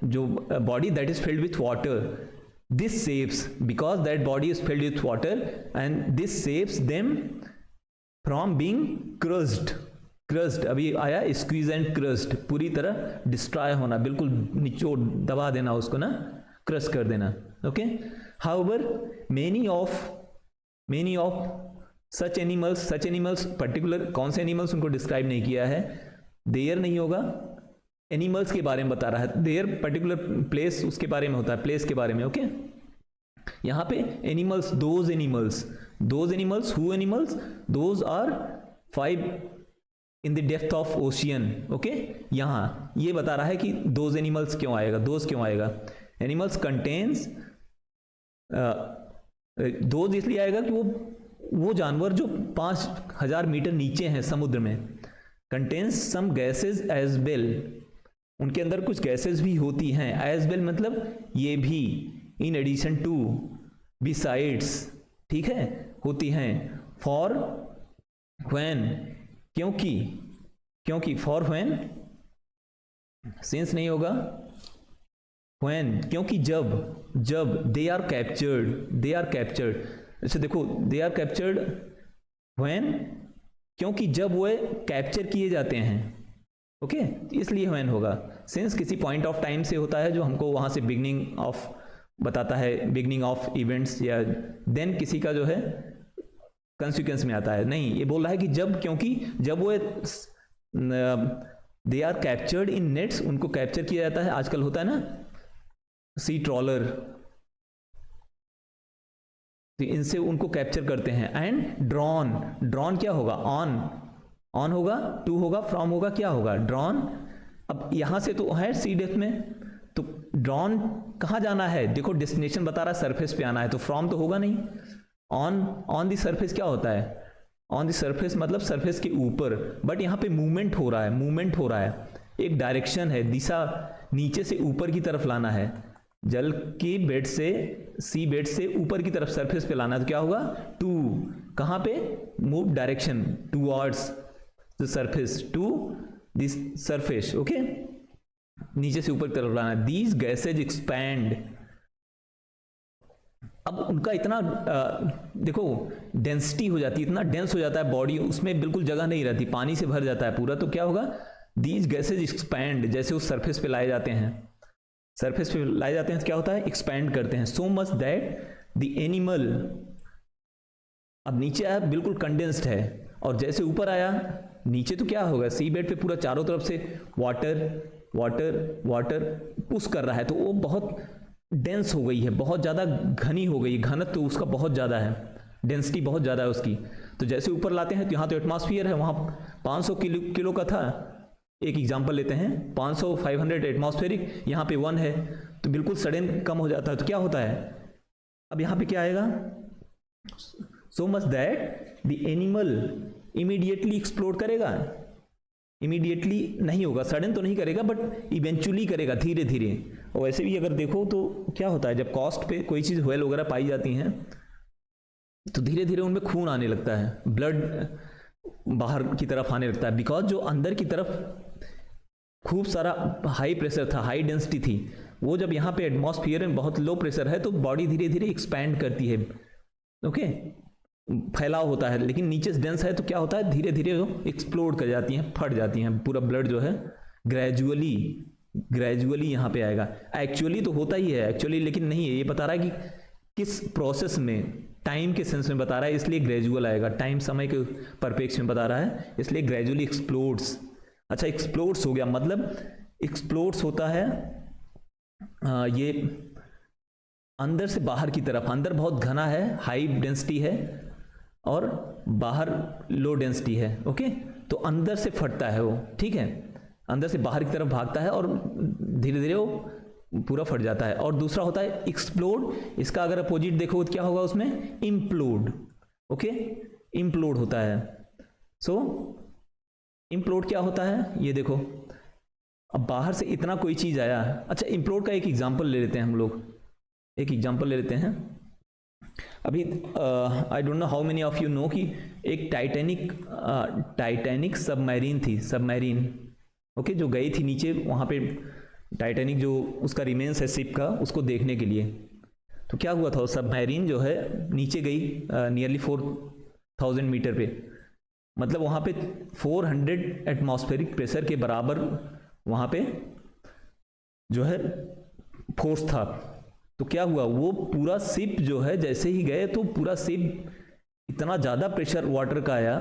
[SPEAKER 1] जो body that is filled with water, this saves, because that body is filled with water and this saves them from being crossed, अभी आया स्क्वीज एंड क्रस्ड, पूरी तरह डिस्ट्रॉय होना, बिल्कुल निचोड़ दबा देना उसको ना, क्रश कर देना। Okay, however many of such animals particular कौन से एनिमल्स उनको डिस्क्राइब नहीं किया है, देयर नहीं होगा, एनिमल्स के बारे में बता रहा है, देयर पर्टिकुलर प्लेस उसके बारे में होता है, प्लेस के बारे में। ओके, यहाँ पे animals, those animals who animals, those are 5 in the depth of ocean. Okay, यहाँ ये बता रहा है कि दोज एनिमल्स क्यों आएगा, एनिमल्स कंटेन्स, दोज इसलिए आएगा कि वो जानवर जो 5000 मीटर नीचे हैं समुद्र में, contains some gases as well, उनके अंदर कुछ गैसेस भी होती हैं, एज वेल मतलब ये भी, इन एडिशन टू, बिसाइड्स, ठीक है, होती हैं। फॉर व्हेन, क्योंकि फॉर व्हेन, सिंस नहीं होगा, व्हेन क्योंकि जब दे आर कैप्चर्ड, अच्छा देखो, दे आर कैप्चर्ड व्हेन, क्योंकि जब वो कैप्चर किए जाते हैं, ओके, इसलिए व्हेन होगा। सिंस किसी पॉइंट ऑफ टाइम से होता है जो हमको वहां से बिगनिंग ऑफ बताता है, बिगनिंग ऑफ इवेंट्स, या देन किसी का जो है कंसिक्वेंस में आता है। नहीं, ये बोल रहा है कि जब, क्योंकि जब वो they are captured in nets, उनको कैप्चर किया जाता है। आजकल होता है ना सी ट्रॉलर, तो इनसे उनको कैप्चर करते हैं। एंड ड्रॉन क्या होगा, ऑन होगा, टू होगा, फ्रॉम होगा, क्या होगा, ड्रॉन। अब यहां से तो है सी डेप्थ में, तो ड्रॉन कहां जाना है, देखो डेस्टिनेशन बता रहा है सरफेस पे आना है, तो फ्रॉम तो होगा नहीं। ऑन दी सरफेस क्या होता है, ऑन दी सरफेस मतलब सरफेस के ऊपर, बट यहां पे मूवमेंट हो रहा है, एक डायरेक्शन है, दिशा नीचे से ऊपर की तरफ लाना है, जल की बेड से, सी बेड से ऊपर की तरफ सरफेस पे लाना है, तो क्या होगा, टू, कहां पे, move direction towards the surface, to this surface, okay, नीचे से ऊपर की तरफ लाना है। दीज गैसेज एक्सपैंड, अब उनका इतना देखो डेंसिटी हो जाती है, इतना डेंस हो जाता है बॉडी, उसमें बिल्कुल जगह नहीं रहती, पानी से भर जाता है पूरा, तो क्या होगा, दीज गैसेज एक्सपैंड, जैसे उस सरफेस पे लाए जाते हैं, सरफेस पे लाए जाते हैं तो क्या होता है, एक्सपैंड करते हैं, so much that the animal, अब नीचे आया बिल्कुल कंडेंस्ड है, और जैसे ऊपर आया नीचे तो क्या होगा, सी बेड पे पूरा चारों तरफ से वाटर पुश कर रहा है, तो वो बहुत डेंस हो गई है, बहुत ज़्यादा घनी हो गई है, घनत्व तो उसका बहुत ज़्यादा है, डेंसिटी बहुत ज़्यादा है उसकी। तो जैसे ऊपर लाते हैं तो यहाँ तो एटमॉस्फेयर है, वहाँ 500 किलो का था, एक एग्जांपल लेते हैं, 500 एटमॉस्फेरिक, यहाँ पे 1 है, तो बिल्कुल सडन कम हो जाता है, तो क्या होता है, अब यहाँ पे क्या आएगा, so much that the animal immediately explode करेगा, इमीडिएटली नहीं होगा, सडन तो नहीं करेगा, बट इवेंचुअली करेगा, धीरे धीरे। और वैसे भी अगर देखो तो क्या होता है, जब कॉस्ट पे कोई चीज़ व्हेल वगैरह पाई जाती हैं तो धीरे धीरे उनमें खून आने लगता है, ब्लड बाहर की तरफ आने लगता है, बिकॉज जो अंदर की तरफ खूब सारा हाई प्रेशर था, हाई डेंसिटी थी, वो जब यहाँ पे एटमॉस्फेयर में बहुत लो प्रेशर है तो बॉडी धीरे धीरे एक्सपैंड करती है, ओके, फैलाव होता है, लेकिन नीचे से डेंस है तो क्या होता है, धीरे धीरे वो एक्सप्लोड कर जाती हैं, फट जाती हैं, पूरा ब्लड जो है ग्रेजुअली यहाँ पे आएगा। एक्चुअली तो होता ही है एक्चुअली, लेकिन नहीं है, ये बता रहा है कि किस प्रोसेस में, टाइम के सेंस में बता रहा है, इसलिए ग्रेजुअल आएगा, टाइम समय के परिप्रेक्ष्य में बता रहा है, इसलिए ग्रेजुअली एक्सप्लोड्स। अच्छा, एक्सप्लोड्स हो गया, मतलब एक्सप्लोड्स होता है ये अंदर से बाहर की तरफ, अंदर बहुत घना है, हाई डेंसिटी है, और बाहर लो डेंसिटी है, ओके, तो अंदर से फटता है वो, ठीक है, अंदर से बाहर की तरफ भागता है और धीरे धीरे वो पूरा फट जाता है। और दूसरा होता है एक्सप्लोड, इसका अगर अपोजिट देखो तो क्या होगा उसमें, इम्प्लोड, ओके, इम्प्लोड होता है। सो इम्प्लोड क्या होता है, ये देखो, अब बाहर से इतना कोई चीज आया, अच्छा इम्प्लोड का एक एग्जांपल ले लेते हैं हम लोग, एक एग्जांपल ले लेते हैं। अभी आई don't know how many of you no कि एक टाइटैनिक सबमरीन थी, सबमरीन, ओके, जो गई थी नीचे, वहाँ पे टाइटैनिक जो उसका रिमेन्स है शिप का, उसको देखने के लिए। तो क्या हुआ था, सबमरीन जो है नीचे गई नियरली 4000 मीटर पे, मतलब वहाँ पे 400 एटमॉस्फेरिक प्रेशर के बराबर वहाँ पे जो है फोर्स था। तो क्या हुआ, वो पूरा शिप जो है जैसे ही गए तो पूरा शिप इतना ज़्यादा प्रेशर वाटर का आया,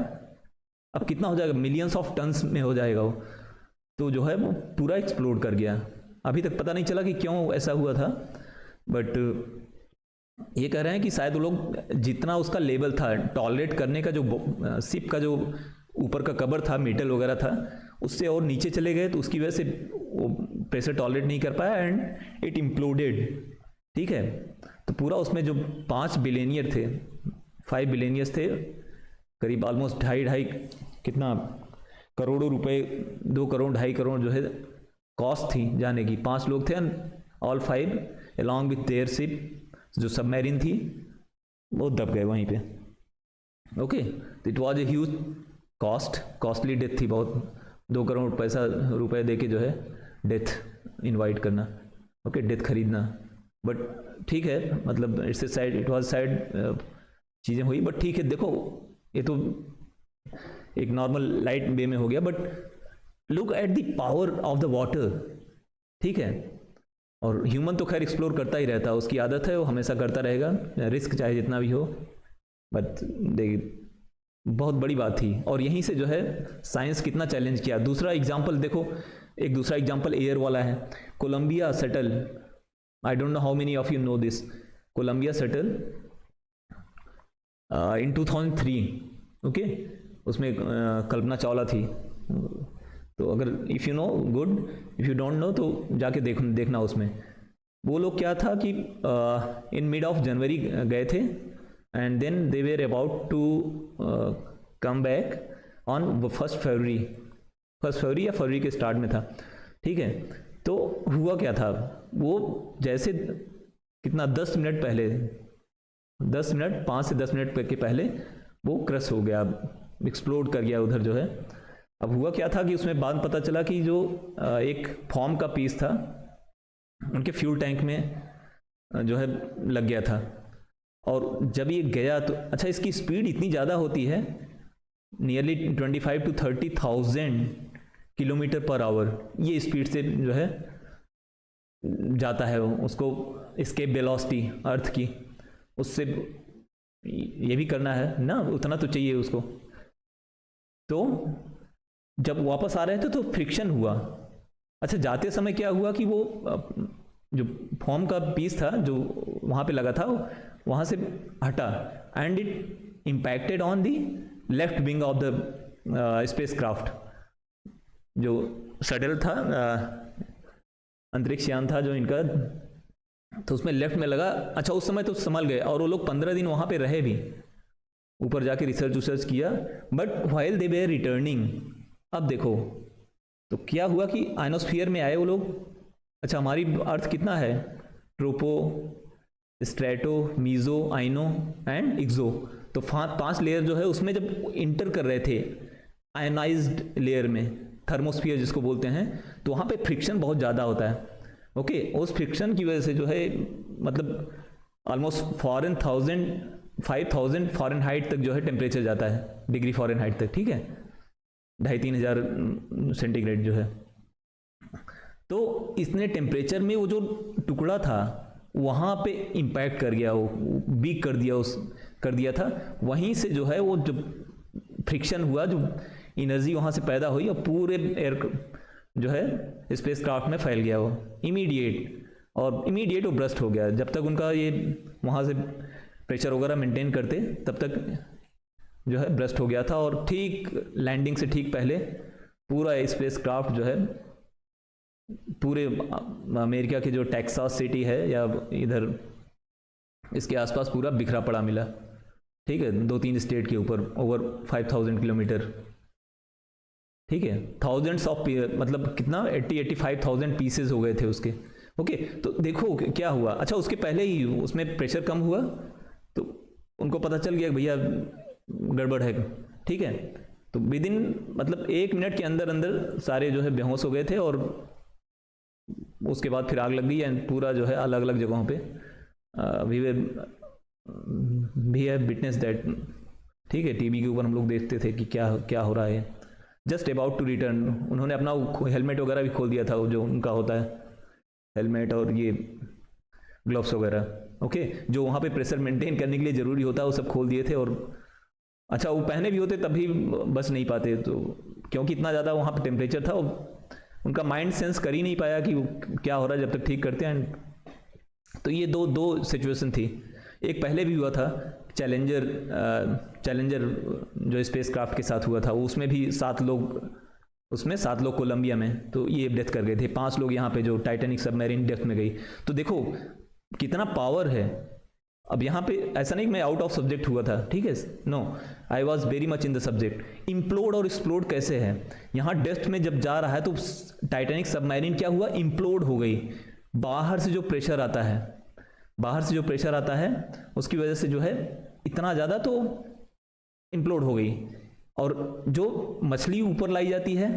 [SPEAKER 1] अब कितना हो जाएगा, मिलियंस ऑफ टन्स में हो जाएगा वो, तो जो है वो पूरा एक्सप्लोड कर गया। अभी तक पता नहीं चला कि क्यों ऐसा हुआ था, बट ये कह रहे हैं कि शायद वो लोग जितना उसका लेवल था टॉलरेट करने का, जो शिप का जो ऊपर का कवर था, मेटल वगैरह था, उससे और नीचे चले गए, तो उसकी वजह से वो प्रेशर टॉलरेट नहीं कर पाया एंड इट इम्प्लोडेड, ठीक है। तो पूरा उसमें जो 5 बिलियनियर थे, 5 बिलियनियर्स थे, करीब ऑलमोस्ट 2.5 कितना करोड़ों रुपए, 2 करोड़ 2.5 करोड़ जो है कॉस्ट थी जाने की, 5 लोग थे, all 5 along with their ship, जो सबमरीन थी वो दब गए वहीं पे। ओके, तो it was a huge costly death थी बहुत, 2 करोड़ रुपए दे के जो है डेथ इनवाइट करना, ओके, डेथ खरीदना। बट ठीक है, मतलब it's a sad, it was sad चीज़ें हुई, बट ठीक है। देखो ये तो एक नॉर्मल लाइट वे में हो गया, but look at the power of the water, ठीक है। और ह्यूमन तो खैर एक्सप्लोर करता ही रहता है, उसकी आदत है, वो हमेशा करता रहेगा, रिस्क चाहे जितना भी हो। बट देखिए बहुत बड़ी बात थी, और यहीं से जो है साइंस कितना चैलेंज किया। दूसरा एग्जाम्पल देखो, एक दूसरा एग्जाम्पल एयर वाला है, Columbia shuttle, I don't know how many of you know this, Columbia shuttle in 2003, okay, उसमें कल्पना चावला थी। तो अगर if you know good, if you don't know तो जाके देखना उसमें। वो लोग क्या था कि इन मिड ऑफ जनवरी गए थे, and then they were about to come back on 1 फरवरी या फरवरी के स्टार्ट में था, ठीक है। तो हुआ क्या था, वो जैसे कितना 10 मिनट पहले, 10 मिनट 5 से 10 मिनट के पहले वो क्रश हो गया, एक्सप्लोड कर गया उधर जो है। अब हुआ क्या था कि उसमें बाद पता चला कि जो एक फॉर्म का पीस था उनके फ्यूल टैंक में जो है लग गया था, और जब ये गया तो अच्छा, इसकी स्पीड इतनी ज़्यादा होती है, nearly 25 to 30,000 kilometre per hour, ये स्पीड से जो है जाता है उसको, एस्केप वेलोसिटी अर्थ की, उससे ये भी करना है ना, उतना तो चाहिए उसको। तो जब वापस आ रहे थे तो फ्रिक्शन हुआ। अच्छा, जाते समय क्या हुआ कि वो जो फॉर्म का पीस था जो वहाँ पे लगा था, वहाँ से हटा, and it impacted on the left wing of the space craft. जो शटल था, अंतरिक्ष यान था जो इनका, तो उसमें लेफ्ट में लगा। अच्छा, उस समय तो संभल गए, और वो लोग 15 दिन वहाँ पे रहे भी, ऊपर जाके रिसर्च किया। But while they were returning, अब देखो तो क्या हुआ कि आयनोस्फीयर में आए वो लोग। अच्छा, हमारी अर्थ कितना है, ट्रोपो, स्ट्रेटो, मीजो, आइनो एंड एक्सो, तो 5 लेयर जो है उसमें जब इंटर कर रहे थे आयनाइज्ड लेयर में, थर्मोस्फीयर जिसको बोलते हैं, तो वहाँ पे फ्रिक्शन बहुत ज़्यादा होता है। ओके, उस फ्रिक्शन की वजह से जो है मतलब ऑलमोस्ट 5,000 फ़ारेनहाइट तक जो है टेम्परेचर जाता है, डिग्री फ़ारेनहाइट तक, ठीक है, 2,500-3,000 सेंटीग्रेड जो है। तो इतने टेम्परेचर में वो जो टुकड़ा था वहाँ पे इम्पैक्ट कर गया, वो वीक कर दिया था। वहीं से जो है वो जो फ्रिक्शन हुआ, जो एनर्जी वहाँ से पैदा हुई, और पूरे एयर जो है स्पेस क्राफ्ट में फैल गया वो इमीडिएट वो ब्रस्ट हो गया। जब तक उनका ये वहाँ से प्रेशर वगैरह मेंटेन करते तब तक जो है ब्रस्ट हो गया था, और ठीक लैंडिंग से ठीक पहले पूरा स्पेस क्राफ्ट जो है पूरे अमेरिका की जो टेक्सास सिटी है या इधर इसके आसपास पूरा बिखरा पड़ा मिला, ठीक है, 2-3 स्टेट के ऊपर, ओवर 5,000 किलोमीटर, ठीक है, थाउजेंड्स ऑफ, मतलब कितना 80-85,000 पीसेज हो गए थे उसके। ओके, तो देखो क्या हुआ। अच्छा, उसके पहले ही उसमें प्रेशर कम हुआ तो उनको पता चल गया कि भैया गड़बड़ है, ठीक है। तो विद इन मतलब 1 मिनट के अंदर अंदर सारे जो है बेहोश हो गए थे, और उसके बाद फिर आग लग गई, एंड पूरा जो है अलग अलग जगहों पे वी हैव विटनेस दैट, ठीक है। टीवी के ऊपर हम लोग देखते थे कि क्या हो रहा है। जस्ट अबाउट टू रिटर्न, उन्होंने अपना हेलमेट वगैरह भी खोल दिया था, जो उनका होता है हेलमेट और ये ग्लव्स वगैरह, ओके, जो वहाँ पे प्रेशर मेंटेन करने के लिए ज़रूरी होता है, वो सब खोल दिए थे। और अच्छा, वो पहने भी होते तब भी बच नहीं पाते, तो क्योंकि इतना ज़्यादा वहाँ पे टेम्परेचर था, उनका माइंड सेंस कर ही नहीं पाया कि क्या हो रहा है जब तक ठीक करते हैं। तो ये दो सिचुएशन थी। एक पहले भी हुआ था, चैलेंजर जो स्पेस क्राफ्ट के साथ हुआ था, उसमें भी 7 लोग कोलंबिया में, तो ये डेथ कर गए थे। 5 लोग यहाँ पे जो टाइटैनिक सबमरीन डेथ में गई। तो देखो कितना पावर है, अब यहाँ पे ऐसा नहीं कि मैं आउट ऑफ सब्जेक्ट हुआ था, ठीक है, no, I was very much in the subject. Implode और एक्सप्लोड कैसे है, यहाँ डेप्थ में जब जा रहा है तो टाइटैनिक सबमरीन क्या हुआ, इम्प्लोड हो गई। बाहर से जो प्रेशर आता है, बाहर से जो प्रेशर आता है उसकी वजह से जो है इतना ज़्यादा तो इम्प्लोड हो गई। और जो मछली ऊपर लाई जाती है,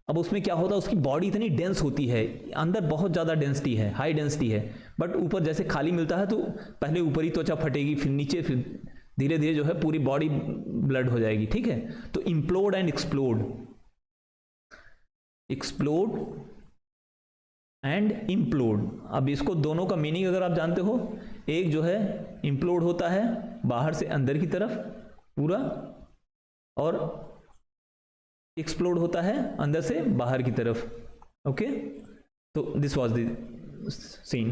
[SPEAKER 1] अब उसमें क्या होता है, उसकी बॉडी इतनी डेंस होती है, अंदर बहुत ज़्यादा डेंसिटी है, हाई डेंसिटी है, बट ऊपर जैसे खाली मिलता है तो पहले ऊपर ही त्वचा फटेगी, फिर नीचे, फिर धीरे धीरे जो है पूरी बॉडी ब्लड हो जाएगी, ठीक है। तो implode and explode, explode and implode, अब इसको दोनों का मीनिंग अगर आप जानते हो, एक जो है इम्प्लोड होता है बाहर से अंदर की तरफ पूरा, और एक्सप्लोड होता है अंदर से बाहर की तरफ, ओके। तो दिस वाज द सीन।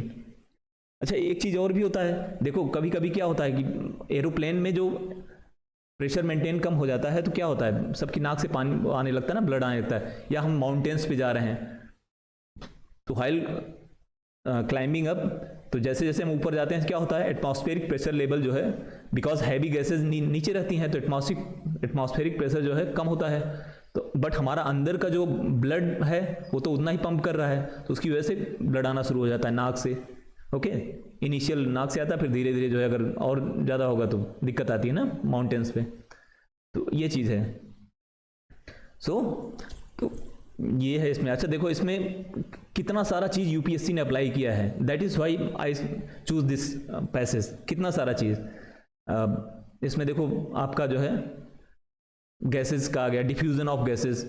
[SPEAKER 1] अच्छा, एक चीज़ और भी होता है, देखो कभी कभी क्या होता है कि एरोप्लेन में जो प्रेशर मेंटेन कम हो जाता है तो क्या होता है, सबकी नाक से पानी आने लगता है ना, ब्लड आने लगता है, या हम माउंटेन्स पे जा रहे हैं तो व्हाइल क्लाइंबिंग अप, तो जैसे जैसे हम ऊपर जाते हैं क्या होता है, एटमॉस्फेरिक प्रेशर लेवल जो है, बिकॉज हैवी गैसेज नीचे रहती हैं तो एटमॉस्फेरिक प्रेशर जो है कम होता है, तो बट हमारा अंदर का जो ब्लड है वो तो उतना ही पंप कर रहा है, तो उसकी वजह से ब्लड आना शुरू हो जाता है नाक से, ओके। इनिशियल नाक से आता है, फिर धीरे धीरे जो है अगर और ज़्यादा होगा तो दिक्कत आती है ना माउंटेन्स पे, तो ये चीज़ है। तो ये है इसमें। अच्छा देखो, इसमें कितना सारा चीज़ यूपीएससी ने अप्लाई किया है, that is why I choose this passage, कितना सारा चीज़ इसमें देखो, आपका जो है गैसेस का आ गया, diffusion of gases,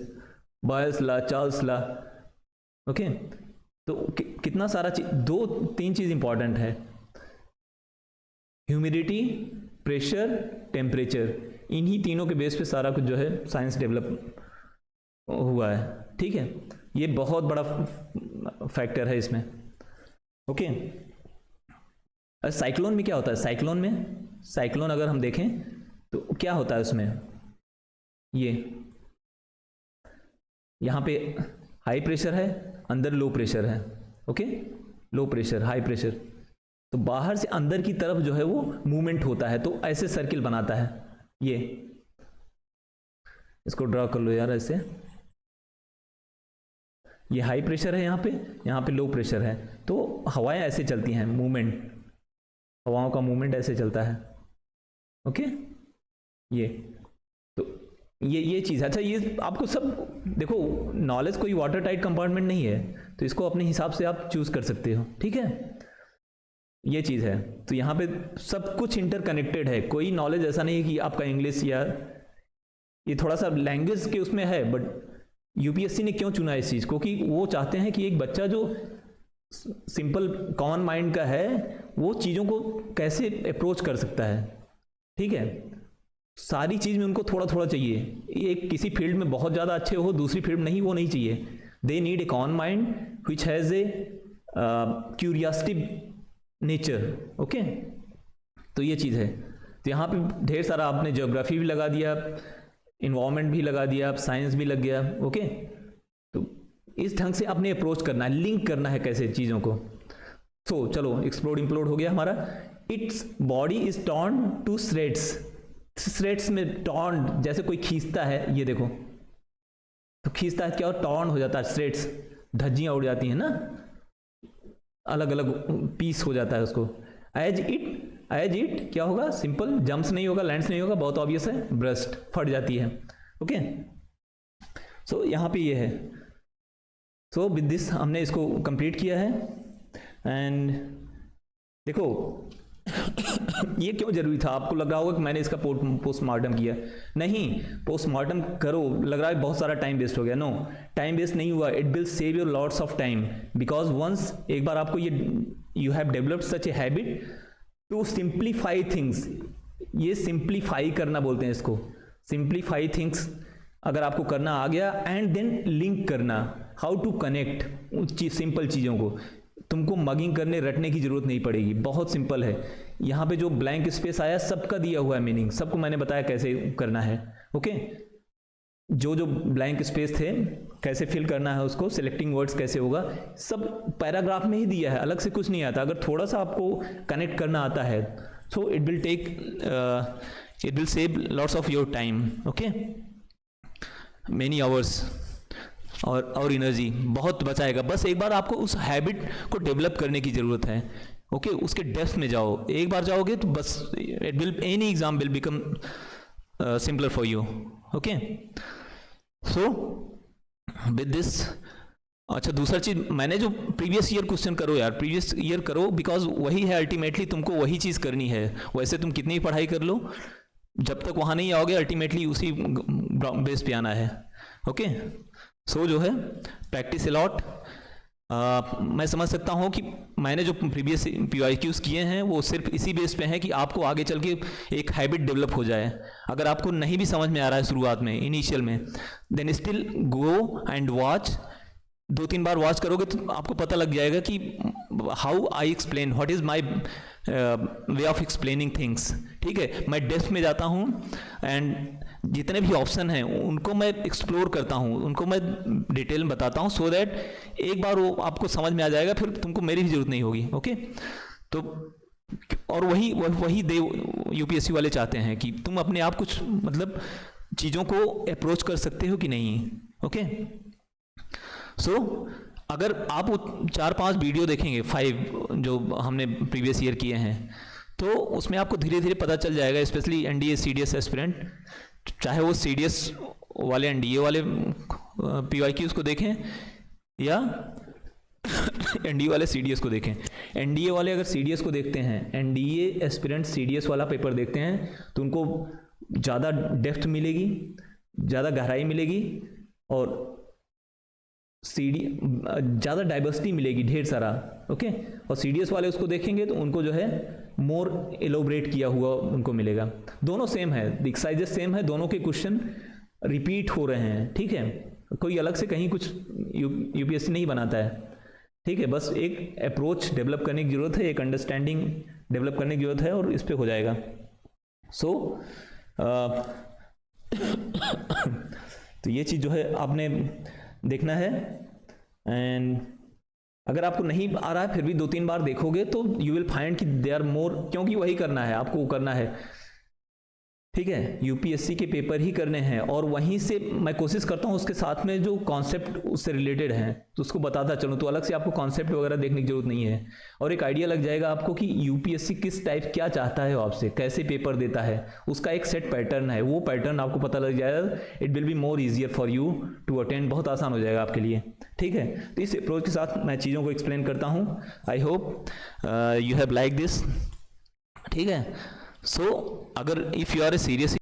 [SPEAKER 1] Boyle's law, Charles law, okay. तो कितना सारा चीज, 2-3 चीज इंपॉर्टेंट है, ह्यूमिडिटी, प्रेशर, टेम्परेचर, इन्हीं तीनों के बेस पे सारा कुछ जो है साइंस डेवलप हुआ है, ठीक है। ये बहुत बड़ा फैक्टर है इसमें, ओके। साइक्लोन में क्या होता है, साइक्लोन अगर हम देखें तो क्या होता है उसमें, ये यहाँ पे हाई प्रेशर है, अंदर लो प्रेशर है, okay, low pressure, high pressure, तो बाहर से अंदर की तरफ जो है वो मूवमेंट होता है, तो ऐसे सर्किल बनाता है, ये इसको ड्रॉ कर लो यार ऐसे, ये हाई प्रेशर है यहाँ पे लो प्रेशर है, तो हवाएं ऐसे चलती हैं, मूवमेंट, हवाओं का मूवमेंट ऐसे चलता है, ओके। ये तो ये चीज़ है। अच्छा, ये आपको सब देखो, नॉलेज कोई वाटर टाइट कंपार्टमेंट नहीं है, तो इसको अपने हिसाब से आप चूज कर सकते हो, ठीक है, ये चीज़ है। तो यहाँ पे सब कुछ इंटरकनेक्टेड है, कोई नॉलेज ऐसा नहीं है कि आपका इंग्लिश या ये थोड़ा सा लैंग्वेज के उसमें है, बट यूपीएससी ने क्यों चुना इस चीज़ को, कि वो चाहते हैं कि एक बच्चा जो सिंपल कॉमन माइंड का है वो चीज़ों को कैसे अप्रोच कर सकता है, ठीक है। सारी चीज़ में उनको थोड़ा थोड़ा चाहिए, एक किसी फील्ड में बहुत ज़्यादा अच्छे हो, दूसरी फील्ड में नहीं, वो नहीं चाहिए। They need a common mind which has a curiosity nature, okay. तो ये चीज़ है। तो यहाँ पे ढेर सारा आपने ज्योग्राफी भी लगा दिया, इन्वायरमेंट भी लगा दिया, साइंस भी लग गया, ओके। तो इस ढंग से आपने अप्रोच करना है, लिंक करना है कैसे चीज़ों को। तो चलो, एक्सप्लोड इम्प्लोड हो गया हमारा। Its body is torn to shreds, shreds में टॉर्न, जैसे कोई खींचता है, ये देखो, तो खींचता है क्या, और टॉर्न हो जाता है, श्रेड्स, धज्जियां उड़ जाती हैं ना, अलग अलग पीस हो जाता है उसको। एज इट क्या होगा, सिंपल, जंप्स नहीं होगा, लैंड्स नहीं होगा, बहुत ऑब्वियस है, ब्रस्ट, फट जाती है, ओके। सो यहाँ पे ये है। सो विद दिस हमने इसको कंप्लीट किया है। एंड देखो ये क्यों जरूरी था, आपको लग रहा होगा कि मैंने इसका पोस्टमार्टम किया, नहीं, पोस्टमार्टम करो, लग रहा है बहुत सारा टाइम वेस्ट हो गया, नो, टाइम वेस्ट नहीं हुआ, it will save your lots of time, because once एक बार आपको ये, you have developed such a habit to simplify things, ये सिंप्लीफाई करना बोलते हैं इसको, सिंप्लीफाई थिंग्स अगर आपको करना आ गया, एंड देन लिंक करना, हाउ टू कनेक्ट सिंपल चीज़ों को, तुमको मगिंग करने, रटने की जरूरत नहीं पड़ेगी, बहुत सिंपल है। यहाँ पे जो ब्लैंक स्पेस आया सबका दिया हुआ है मीनिंग, सबको मैंने बताया कैसे करना है, ओके। जो जो ब्लैंक स्पेस थे कैसे फिल करना है उसको, सिलेक्टिंग वर्ड्स कैसे होगा, सब पैराग्राफ में ही दिया है, अलग से कुछ नहीं आता। अगर थोड़ा सा आपको कनेक्ट करना आता है so it will save lots of your time, okay, many hours और एनर्जी बहुत बचाएगा। बस एक बार आपको उस हैबिट को डेवलप करने की ज़रूरत है, ओके, उसके डेप्थ में जाओ। एक बार जाओगे तो बस any exam will become simpler for you, okay. So with this, अच्छा दूसरा चीज, मैंने जो प्रीवियस ईयर क्वेश्चन करो यार, प्रीवियस ईयर करो, बिकॉज वही है अल्टीमेटली, तुमको वही चीज़ करनी है। वैसे तुम कितनी पढ़ाई कर लो, जब तक वहाँ नहीं आओगे अल्टीमेटली उसी बेस पे आना है, ओके। सो जो है प्रैक्टिस अलॉट। मैं समझ सकता हूँ कि मैंने जो प्रीवियस PYQs किए हैं वो सिर्फ इसी बेस पे हैं कि आपको आगे चल के एक हैबिट डेवलप हो जाए। अगर आपको नहीं भी समझ में आ रहा है शुरुआत में, इनिशियल में, then still go and watch. 2-3 बार वॉच करोगे तो आपको पता लग जाएगा कि how I explain, what is my way of explaining things, ठीक है। मैं डेप्थ में जाता हूँ एंड जितने भी ऑप्शन हैं उनको मैं एक्सप्लोर करता हूँ, उनको मैं डिटेल में बताता हूँ, सो दैट एक बार वो आपको समझ में आ जाएगा, फिर तुमको मेरी भी जरूरत नहीं होगी, ओके। तो और वही UPSC वाले चाहते हैं कि तुम अपने आप कुछ मतलब चीज़ों को अप्रोच कर सकते हो कि नहीं, ओके। सो अगर आप 4-5 वीडियो देखेंगे, 5 जो हमने प्रीवियस ईयर किए हैं, तो उसमें आपको धीरे धीरे पता चल जाएगा, स्पेशली NDA CDS एस्पिरेंट, चाहे वो CDS वाले NDA वाले PYQs को देखें या NDA वाले CDS को देखें। NDA वाले अगर CDS को देखते हैं, NDA एस्पिरेंट CDS वाला पेपर देखते हैं, तो उनको ज़्यादा डेप्थ मिलेगी, ज़्यादा गहराई मिलेगी और ज़्यादा डाइवर्सिटी मिलेगी, ढेर सारा, ओके। और CDS वाले उसको देखेंगे तो उनको जो है मोर एलोबरेट किया हुआ उनको मिलेगा। दोनों सेम है, एक्सरसाइजेस सेम है, दोनों के क्वेश्चन रिपीट हो रहे हैं, ठीक है। कोई अलग से कहीं कुछ UPSC नहीं बनाता है, ठीक है। बस एक अप्रोच डेवलप करने की ज़रूरत है, एक अंडरस्टैंडिंग डेवलप करने की ज़रूरत है और इस पर हो जाएगा। सो तो ये चीज़ जो है आपने देखना है। एंड अगर आपको नहीं आ रहा है फिर भी 2-3 बार देखोगे तो यू विल फाइंड कि दे आर मोर, क्योंकि वही करना है आपको, करना है, ठीक है। UPSC के पेपर ही करने हैं और वहीं से मैं कोशिश करता हूँ उसके साथ में जो कॉन्सेप्ट उससे रिलेटेड हैं तो उसको बताता चलूँ, तो अलग से आपको कॉन्सेप्ट वगैरह देखने की जरूरत नहीं है और एक आइडिया लग जाएगा आपको कि UPSC किस टाइप क्या चाहता है आपसे, कैसे पेपर देता है, उसका एक सेट पैटर्न है, वो पैटर्न आपको पता लग जाएगा। It will be more easier for you to attend, बहुत आसान हो जाएगा आपके लिए, ठीक है। तो इस अप्रोच के साथ मैं चीज़ों को एक्सप्लेन करता हूँ। I hope you have like this, ठीक है। सो अगर if you are a serious